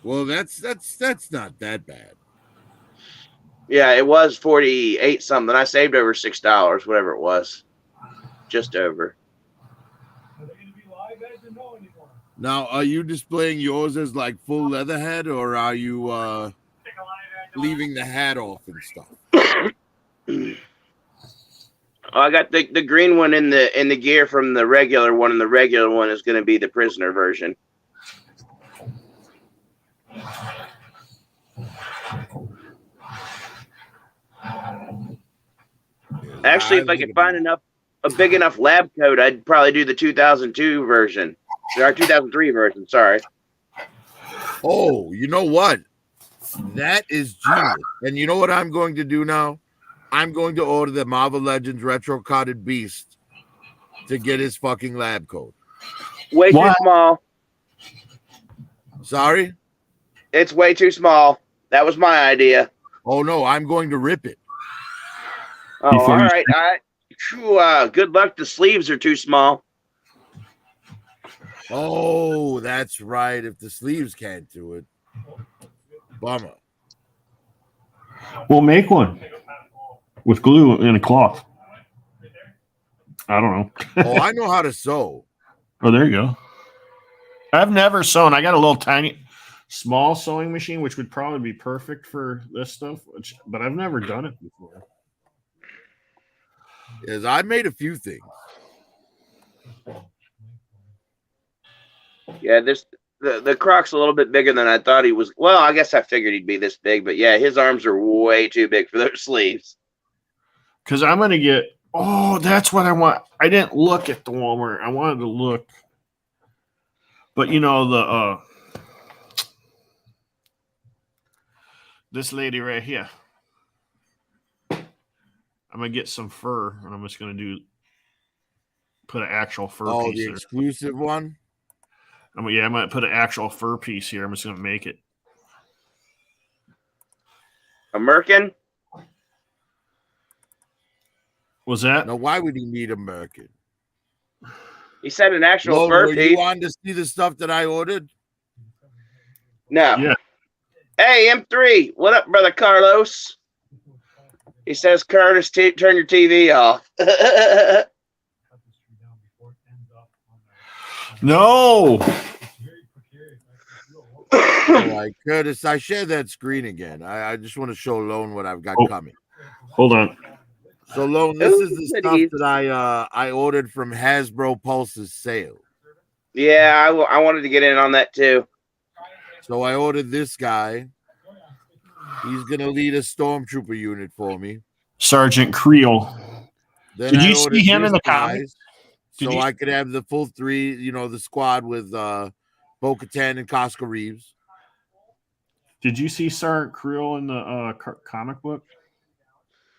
Well, that's not that bad. Yeah, it was 48 something. I saved over $6, whatever it was, just over. Now, are you displaying yours as like full leather head, or are you leaving the hat off and stuff? I got the green one in the gear from the regular one, and the regular one is going to be the prisoner version. Actually, if I could find a big enough lab coat, I'd probably do the 2002 version. Or 2003 version, sorry. Oh, you know what? That is genius. And you know what I'm going to do now? I'm going to order the Marvel Legends Retro Carded Beast to get his fucking lab coat. Way too small. Sorry? It's way too small. That was my idea. Oh, no, I'm going to rip it. Oh, all right. Good luck. The sleeves are too small. Oh, that's right. If the sleeves can't do it. Bummer. We'll make one with glue and a cloth. I don't know. Oh, I know how to sew. Oh, there you go. I've never sewn. I got a little tiny, small sewing machine, which would probably be perfect for this stuff, but I've never done it before. Yes, I made a few things. Yeah, the Croc's a little bit bigger than I thought he was. Well, I guess I figured he'd be this big, but yeah, his arms are way too big for those sleeves. Because I'm going to get, that's what I want. I didn't look at the Walmart. I wanted to look. But, you know, this lady right here. I'm going to get some fur, and I'm just going to put an actual fur piece. Oh, the exclusive one? I might put an actual fur piece here. I'm just going to make it. A merkin? Was that? Now, why would he need a merkin? He said an actual Logan, fur were piece. you on to see the stuff that I ordered? No. Yeah. Hey, M3. What up, brother Carlos? He says, Curtis, turn your TV off. No. All right, Curtis, I share that screen again. I just want to show Lone what I've got coming. Hold on. So, Lone, this is the stuff that I ordered from Hasbro Pulse's sale. Yeah, I wanted to get in on that too. So I ordered this guy. He's going to lead a stormtrooper unit for me. Sergeant Creel. Then Did I you ordered see him in this the guy comics? So I could have the full three, the squad with Bo-Katan and Costco Reeves. Did you see Sergeant Creel in the comic book?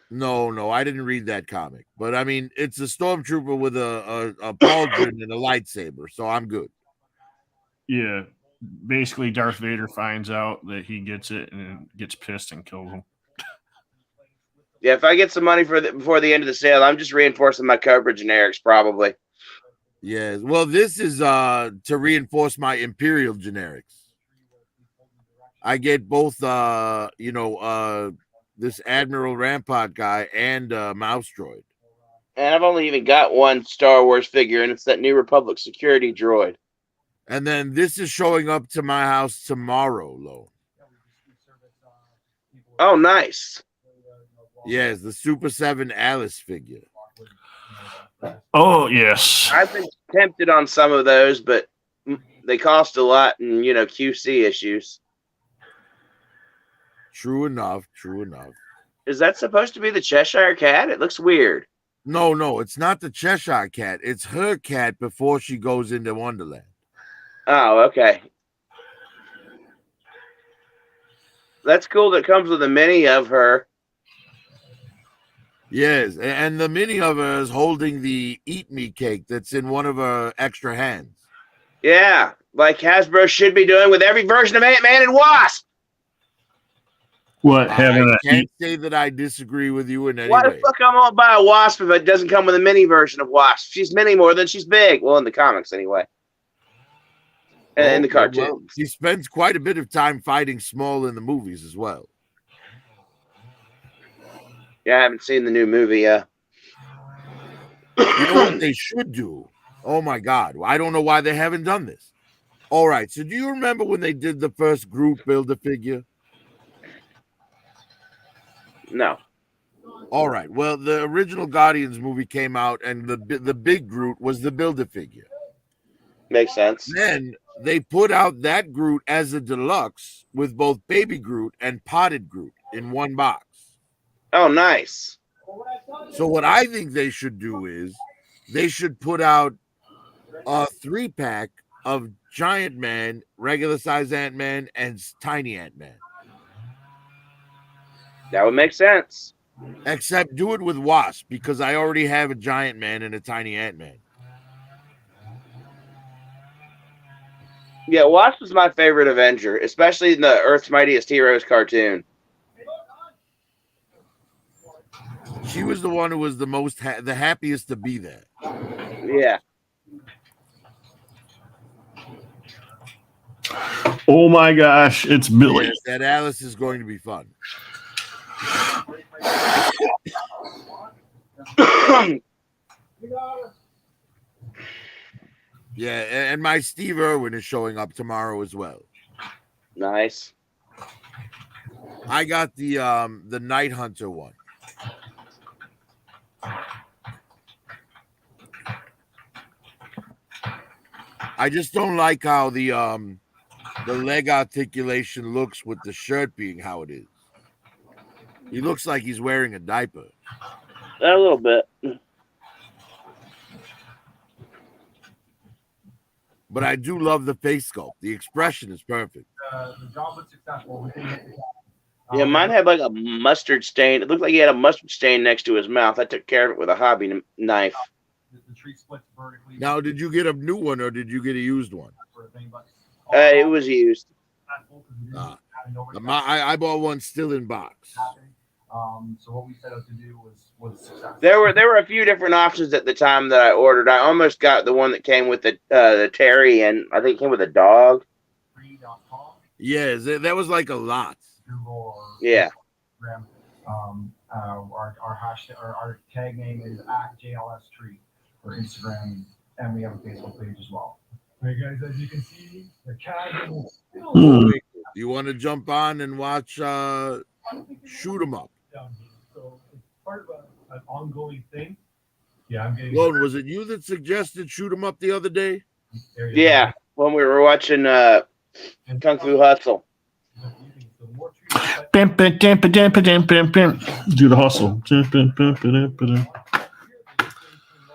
No, I didn't read that comic. But, I mean, it's a stormtrooper with a pauldron and a lightsaber, so I'm good. Yeah. Basically, Darth Vader finds out that he gets it and gets pissed and kills him. Yeah, if I get some money before the end of the sale, I'm just reinforcing my Cobra generics probably. Yes. Well, this is to reinforce my Imperial generics. I get both, this Admiral Rampart guy and Mouse Droid. And I've only even got one Star Wars figure, and it's that New Republic security droid. And then this is showing up to my house tomorrow, Lo. Oh, nice. Yes, the Super 7 Alice figure. Oh, yes. I've been tempted on some of those, but they cost a lot, and QC issues. True enough. True enough. Is that supposed to be the Cheshire Cat? It looks weird. No, it's not the Cheshire Cat. It's her cat before she goes into Wonderland. Oh, okay. That's cool. That comes with a mini of her. Yes, and the mini of her is holding the Eat Me cake that's in one of her extra hands. Yeah, like Hasbro should be doing with every version of Ant-Man and Wasp. What having I a can't say that I disagree with you in any Why the way. fuck I'm gonna buy a Wasp if it doesn't come with a mini version of Wasp? She's mini more than she's big. Well, in the comics anyway. And in the cartoons. Well, he spends quite a bit of time fighting small in the movies as well. Yeah, I haven't seen the new movie yet. You know what they should do? Oh my God. I don't know why they haven't done this. All right. So do you remember when they did the first Groot Build-A-Figure? No. All right. Well, the original Guardians movie came out, and the big Groot was the Build-A-Figure. Makes sense. Then they put out that Groot as a deluxe with both Baby Groot and Potted Groot in one box. Oh, nice. So what I think they should do is they should put out a 3-pack of Giant Man, regular size Ant-Man, and Tiny Ant-Man. That would make sense. Except do it with Wasp, because I already have a Giant Man and a Tiny Ant-Man. Yeah, Wasp was my favorite Avenger, especially in the Earth's Mightiest Heroes cartoon. She was the one who was the most the happiest to be there. Yeah. Oh my gosh, it's Billy. Yes, that Alice is going to be fun. Yeah, and my Steve Irwin is showing up tomorrow as well. Nice. I got the Night Hunter one. I just don't like how the leg articulation looks with the shirt being how it is. He looks like he's wearing a diaper. A little bit. But I do love the face sculpt. The expression is perfect. The job was successful. Yeah, mine had like a mustard stain. It looked like he had a mustard stain next to his mouth. I took care of it with a hobby knife. The tree splits vertically. Now, did you get a new one or did you get a used one? It was used. I bought one still in box. So what we set out to do was successful. There were a few different options at the time that I ordered. I almost got the one that came with the Terry, and I think it came with a dog. Yes, that was like a lot. Google or Yeah. Instagram. Our hashtag, our tag name is @JLSTree for Instagram, and we have a Facebook page as well. Hey guys, as you can see, the cat is still You want to jump on and watch Shoot 'em Up? down here. So it's part of an ongoing thing. Yeah, I'm getting. Lone, was it you that suggested Shoot 'em Up the other day? There you Yeah, when we were watching go. Kung Fu Hustle. Bim, bim, bim, bim, bim, bim, bim. Do the hustle.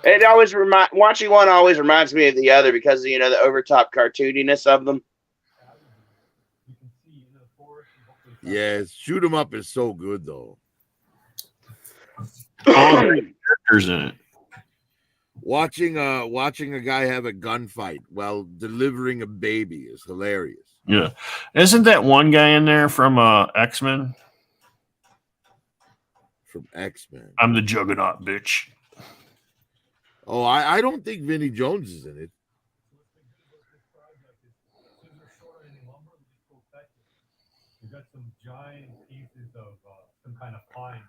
It always watching one always reminds me of the other because the overtop cartooniness of them. Yes, Shoot 'em Up is so good though. All the characters in it. Watching a guy have a gunfight while delivering a baby is hilarious. Yeah. Isn't that one guy in there from X-Men? From X-Men. I'm the Juggernaut, bitch. Oh, I don't think Vinnie Jones is in it. You've got some giant pieces of some kind of pine.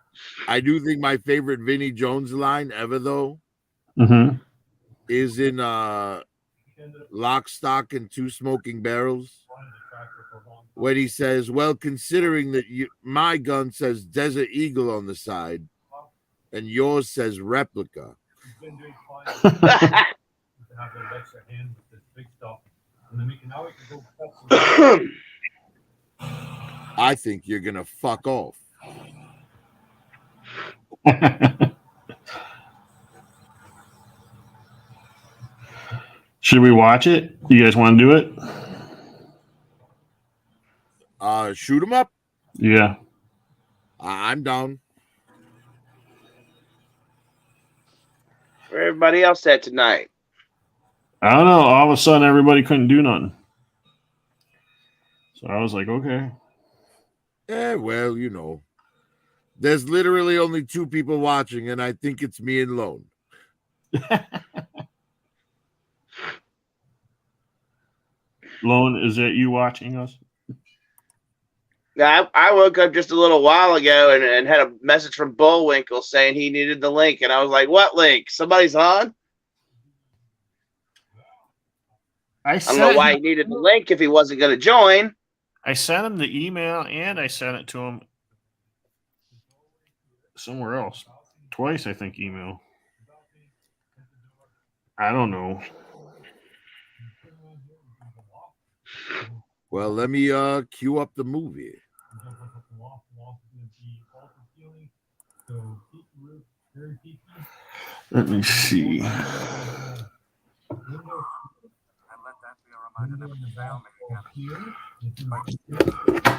I do think my favorite Vinnie Jones line ever though is in Lock, Stock, and Two Smoking Barrels, when he says, well, considering that my gun says Desert Eagle on the side and yours says replica. He's been doing fine. To have those extra hands with this big stuff. I think you're gonna fuck off. Should we watch it? You guys want to do it? Shoot him up. Yeah. I'm down. Where everybody else at tonight? I don't know. All of a sudden, everybody couldn't do nothing. So I was like, okay. Yeah, well, you know, there's literally only 2 people watching, and I think it's me and Lone. Lone, is that you watching us? I woke up just a little while ago and had a message from Bullwinkle saying he needed the link. And I was like, what link? Somebody's on? I don't know why he needed the link if he wasn't going to join. I sent him the email and I sent it to him somewhere else. Twice, I think, email. I don't know. Well, let me cue up the movie. Let me see. Yeah,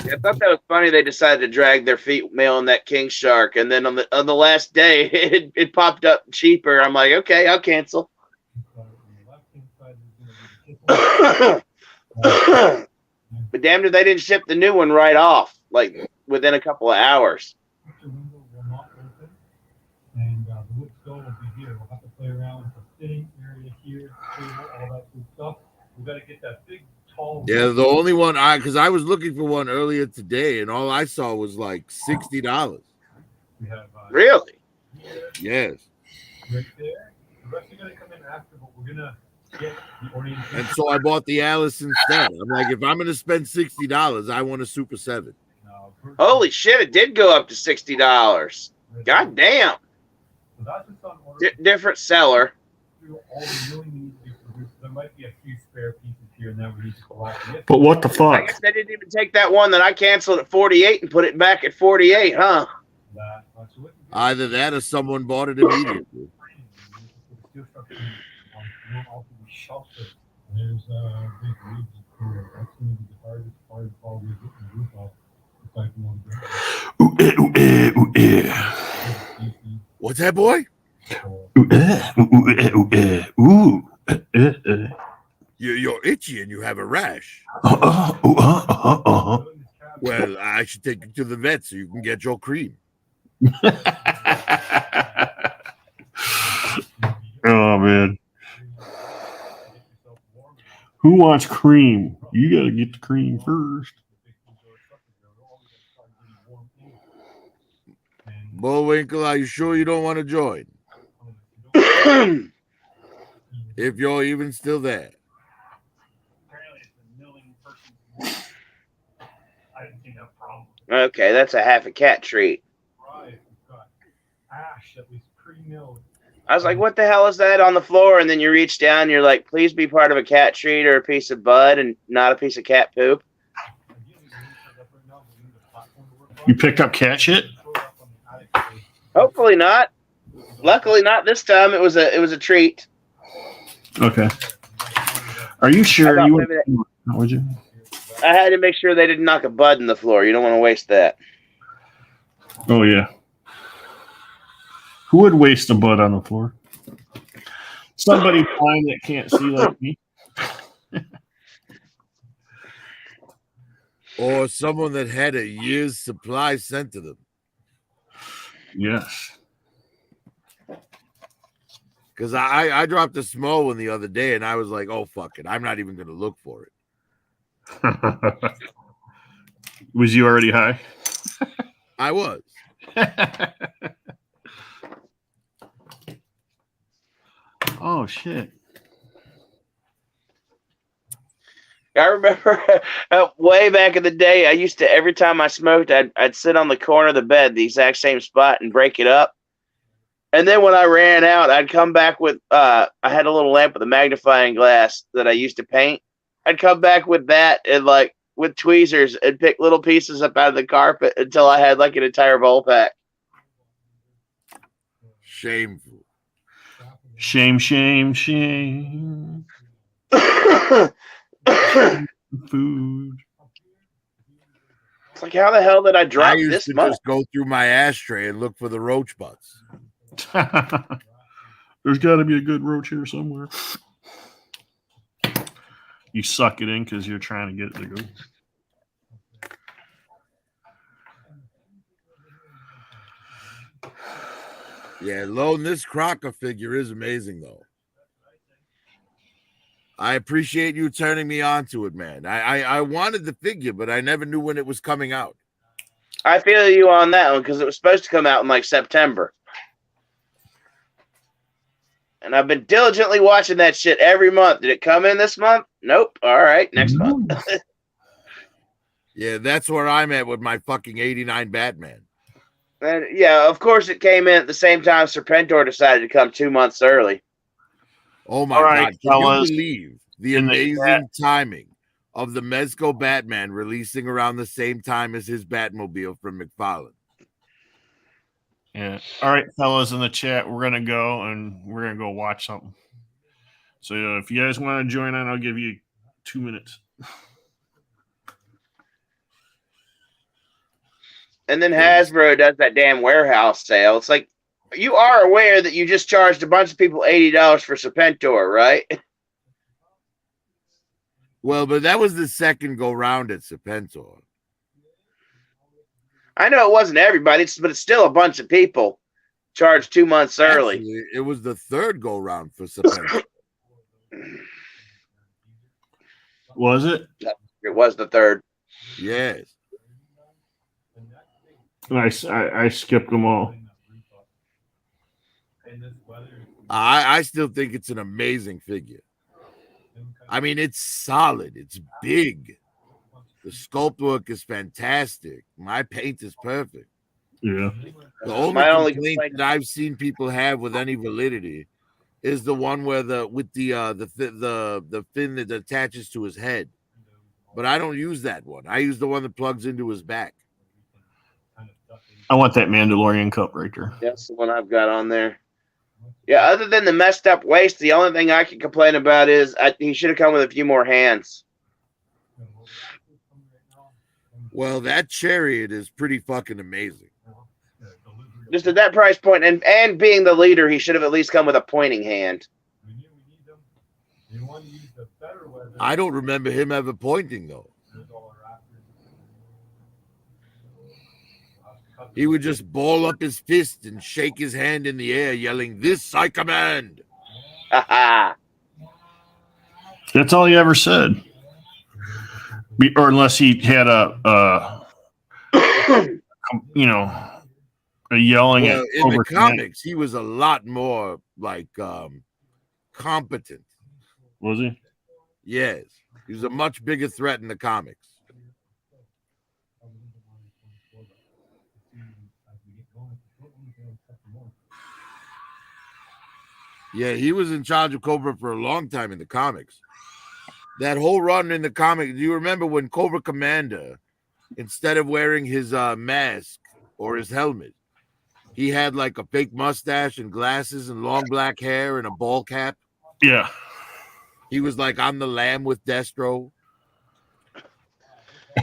I thought that was funny. They decided to drag their female in that king shark, and then on the last day, it popped up cheaper. I'm like, okay, I'll cancel. But damn it, they didn't ship the new one right off, like within a couple of hours. And the wood stove will be here. We'll have to play around with the sitting area here, table, all that good stuff. We got to get that big, tall. Yeah, the only one because I was looking for one earlier today, and all I saw was like $60. We have, Really? Yes. Right there. The rest are going to come in after, but we're going to get the orientation. And so I bought the Alice instead. I'm like, if I'm going to spend $60, I want a Super 7. Holy shit! It did go up to $60. God damn. So that's just on order. Different seller. All we really need to be produced. There might be a few spare pieces here and there we need to collect. But what the I fuck? guess they didn't even take that one that I canceled at 48 and put it back at 48, huh? Either that or someone bought it immediately. There's big reeds here. That's going to be the hardest part of all we're getting the roof off. What's that, boy? You're itchy and you have a rash. Well, I should take you to the vet so you can get your cream. Oh, man. Who wants cream? You got to get the cream first. Bullwinkle, are you sure you don't want to join? If you're even still there. Okay, that's a half a cat treat. I was like, what the hell is that on the floor? And then you reach down and you're like, please be part of a cat treat or a piece of bud and not a piece of cat poop. You picked up cat shit? Hopefully not. Luckily not this time. It was a treat. Okay. Are you sure would you? I had to make sure they didn't knock a bud in the floor. You don't want to waste that. Oh yeah. Who would waste a bud on the floor? Somebody blind that can't see like me. Or someone that had a year's supply sent to them. Yes. Because I dropped a small one the other day and I was like, oh, fuck it. I'm not even going to look for it. Was you already high? I was. Oh, shit. I remember way back in the day, I used to, every time I smoked, I'd sit on the corner of the bed, the exact same spot, and break it up. And then when I ran out, I'd come back with, I had a little lamp with a magnifying glass that I used to paint. I'd come back with that and like with tweezers and pick little pieces up out of the carpet until I had like an entire bowl pack. Shameful. Shame, shame, shame. Food. It's like, how the hell did I drop I used this to much? just go through my ashtray and look for the roach butts. There's got to be a good roach here somewhere. You suck it in because you're trying to get it to go. Yeah, Lone, this Crocker figure is amazing, though. I appreciate you turning me on to it, man. I wanted the figure, but I never knew when it was coming out. I feel you on that one because it was supposed to come out in like September. And I've been diligently watching that shit every month. Did it come in this month? Nope. All right, next month. Yeah, that's where I'm at with my fucking 89 Batman. And yeah, of course it came in at the same time Serpentor decided to come 2 months early. Oh my All right, God. Can fellas. you believe the In the amazing timing of the Mezco Batman releasing around the same time as his Batmobile from McFarlane? Yeah. All right, fellas in the chat, we're gonna go and we're gonna go watch something. So if you guys want to join on, I'll give you 2 minutes. And then Hasbro does that damn warehouse sale. It's like, you are aware that you just charged a bunch of people $80 for Serpentor, right? Well, but that was the second go round at Serpentor. I know it wasn't everybody, but it's still a bunch of people charged 2 months early. Actually, it was the third go round for Serpentor. Was it? It was the third. Yes. I skipped them all. I still think it's an amazing figure. I mean, it's solid. It's big. The sculpt work is fantastic. My paint is perfect. Yeah. The only My only complaint complaint- that I've seen people have with any validity is the one where the fin that attaches to his head. But I don't use that one. I use the one that plugs into his back. I want that Mandalorian cup right there. That's the one I've got on there. Yeah, other than the messed up waist, the only thing I can complain about is he should have come with a few more hands. Well, that chariot is pretty fucking amazing. Just at that price point, and being the leader, he should have at least come with a pointing hand. I don't remember him ever pointing, though. He would just ball up his fist and shake his hand in the air, yelling, "This I command." Haha. That's all he ever said. Or unless he had a yelling Well, at in the over comics, he was a lot more like competent. Was he? Yes, he was a much bigger threat in the comics. Yeah, he was in charge of Cobra for a long time in the comics. That whole run in the comic, do you remember when Cobra Commander, instead of wearing his mask or his helmet, he had like a fake mustache and glasses and long black hair and a ball cap? Yeah. He was like, "I'm the Lamb with Destro."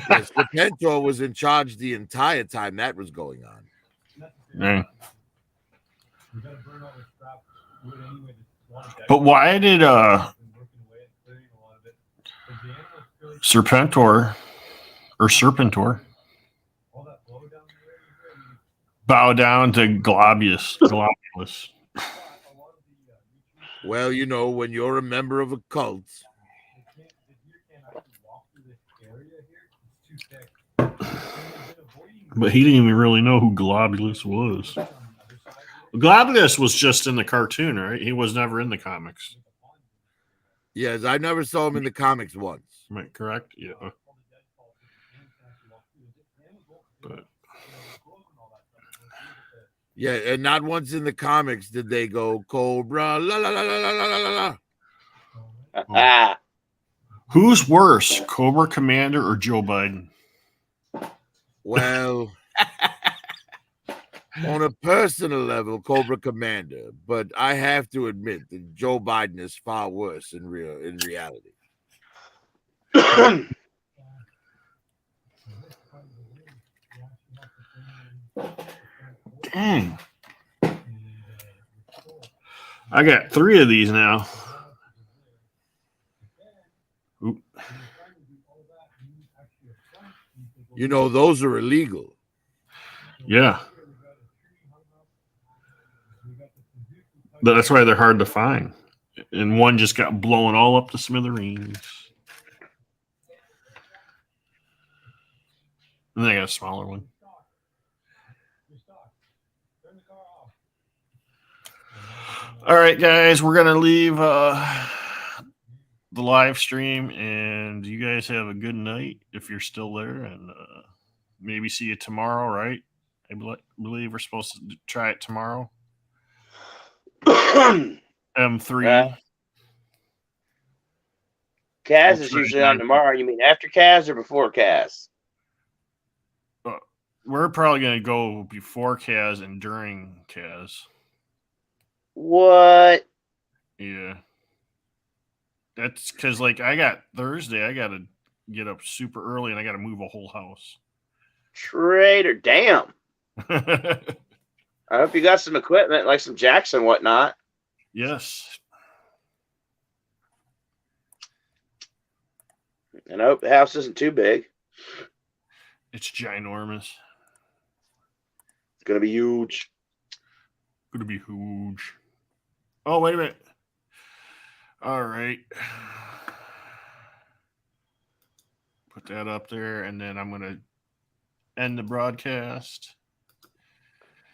Yes, Serpentor was in charge the entire time that was going on. Yeah. But why did Serpentor bow down to Globulus? Well, you know, when you're a member of a cult. But he didn't even really know who Globulus was. Globulus was just in the cartoon, right? He was never in the comics. Yes, I never saw him in the comics once. Am I correct? Yeah. But Yeah, and not once in the comics did they go Cobra, la la la la la la la la. Ah. Who's worse, Cobra Commander or Joe Biden? Well, on a personal level, Cobra Commander, but I have to admit that Joe Biden is far worse in reality. Dang. I got 3 of these now. Oop. You know, those are illegal. Yeah. But that's why they're hard to find. And one just got blown all up to smithereens. And then I got a smaller one. All right, guys, we're going to leave the live stream, and you guys have a good night if you're still there, and maybe see you tomorrow, right? I believe we're supposed to try it tomorrow. M3. Kaz We'll is try usually it on 9. tomorrow. You mean after Kaz or before Kaz? We're probably going to go before Kaz and during Kaz. What? Yeah. That's because, like, I got Thursday. I got to get up super early, and I got to move a whole house. Traitor. Damn. I hope you got some equipment, like some jacks and whatnot. Yes. And I hope the house isn't too big. It's ginormous. It's going to be huge. Going to be huge. Oh, wait a minute. All right. Put that up there, and then I'm going to end the broadcast.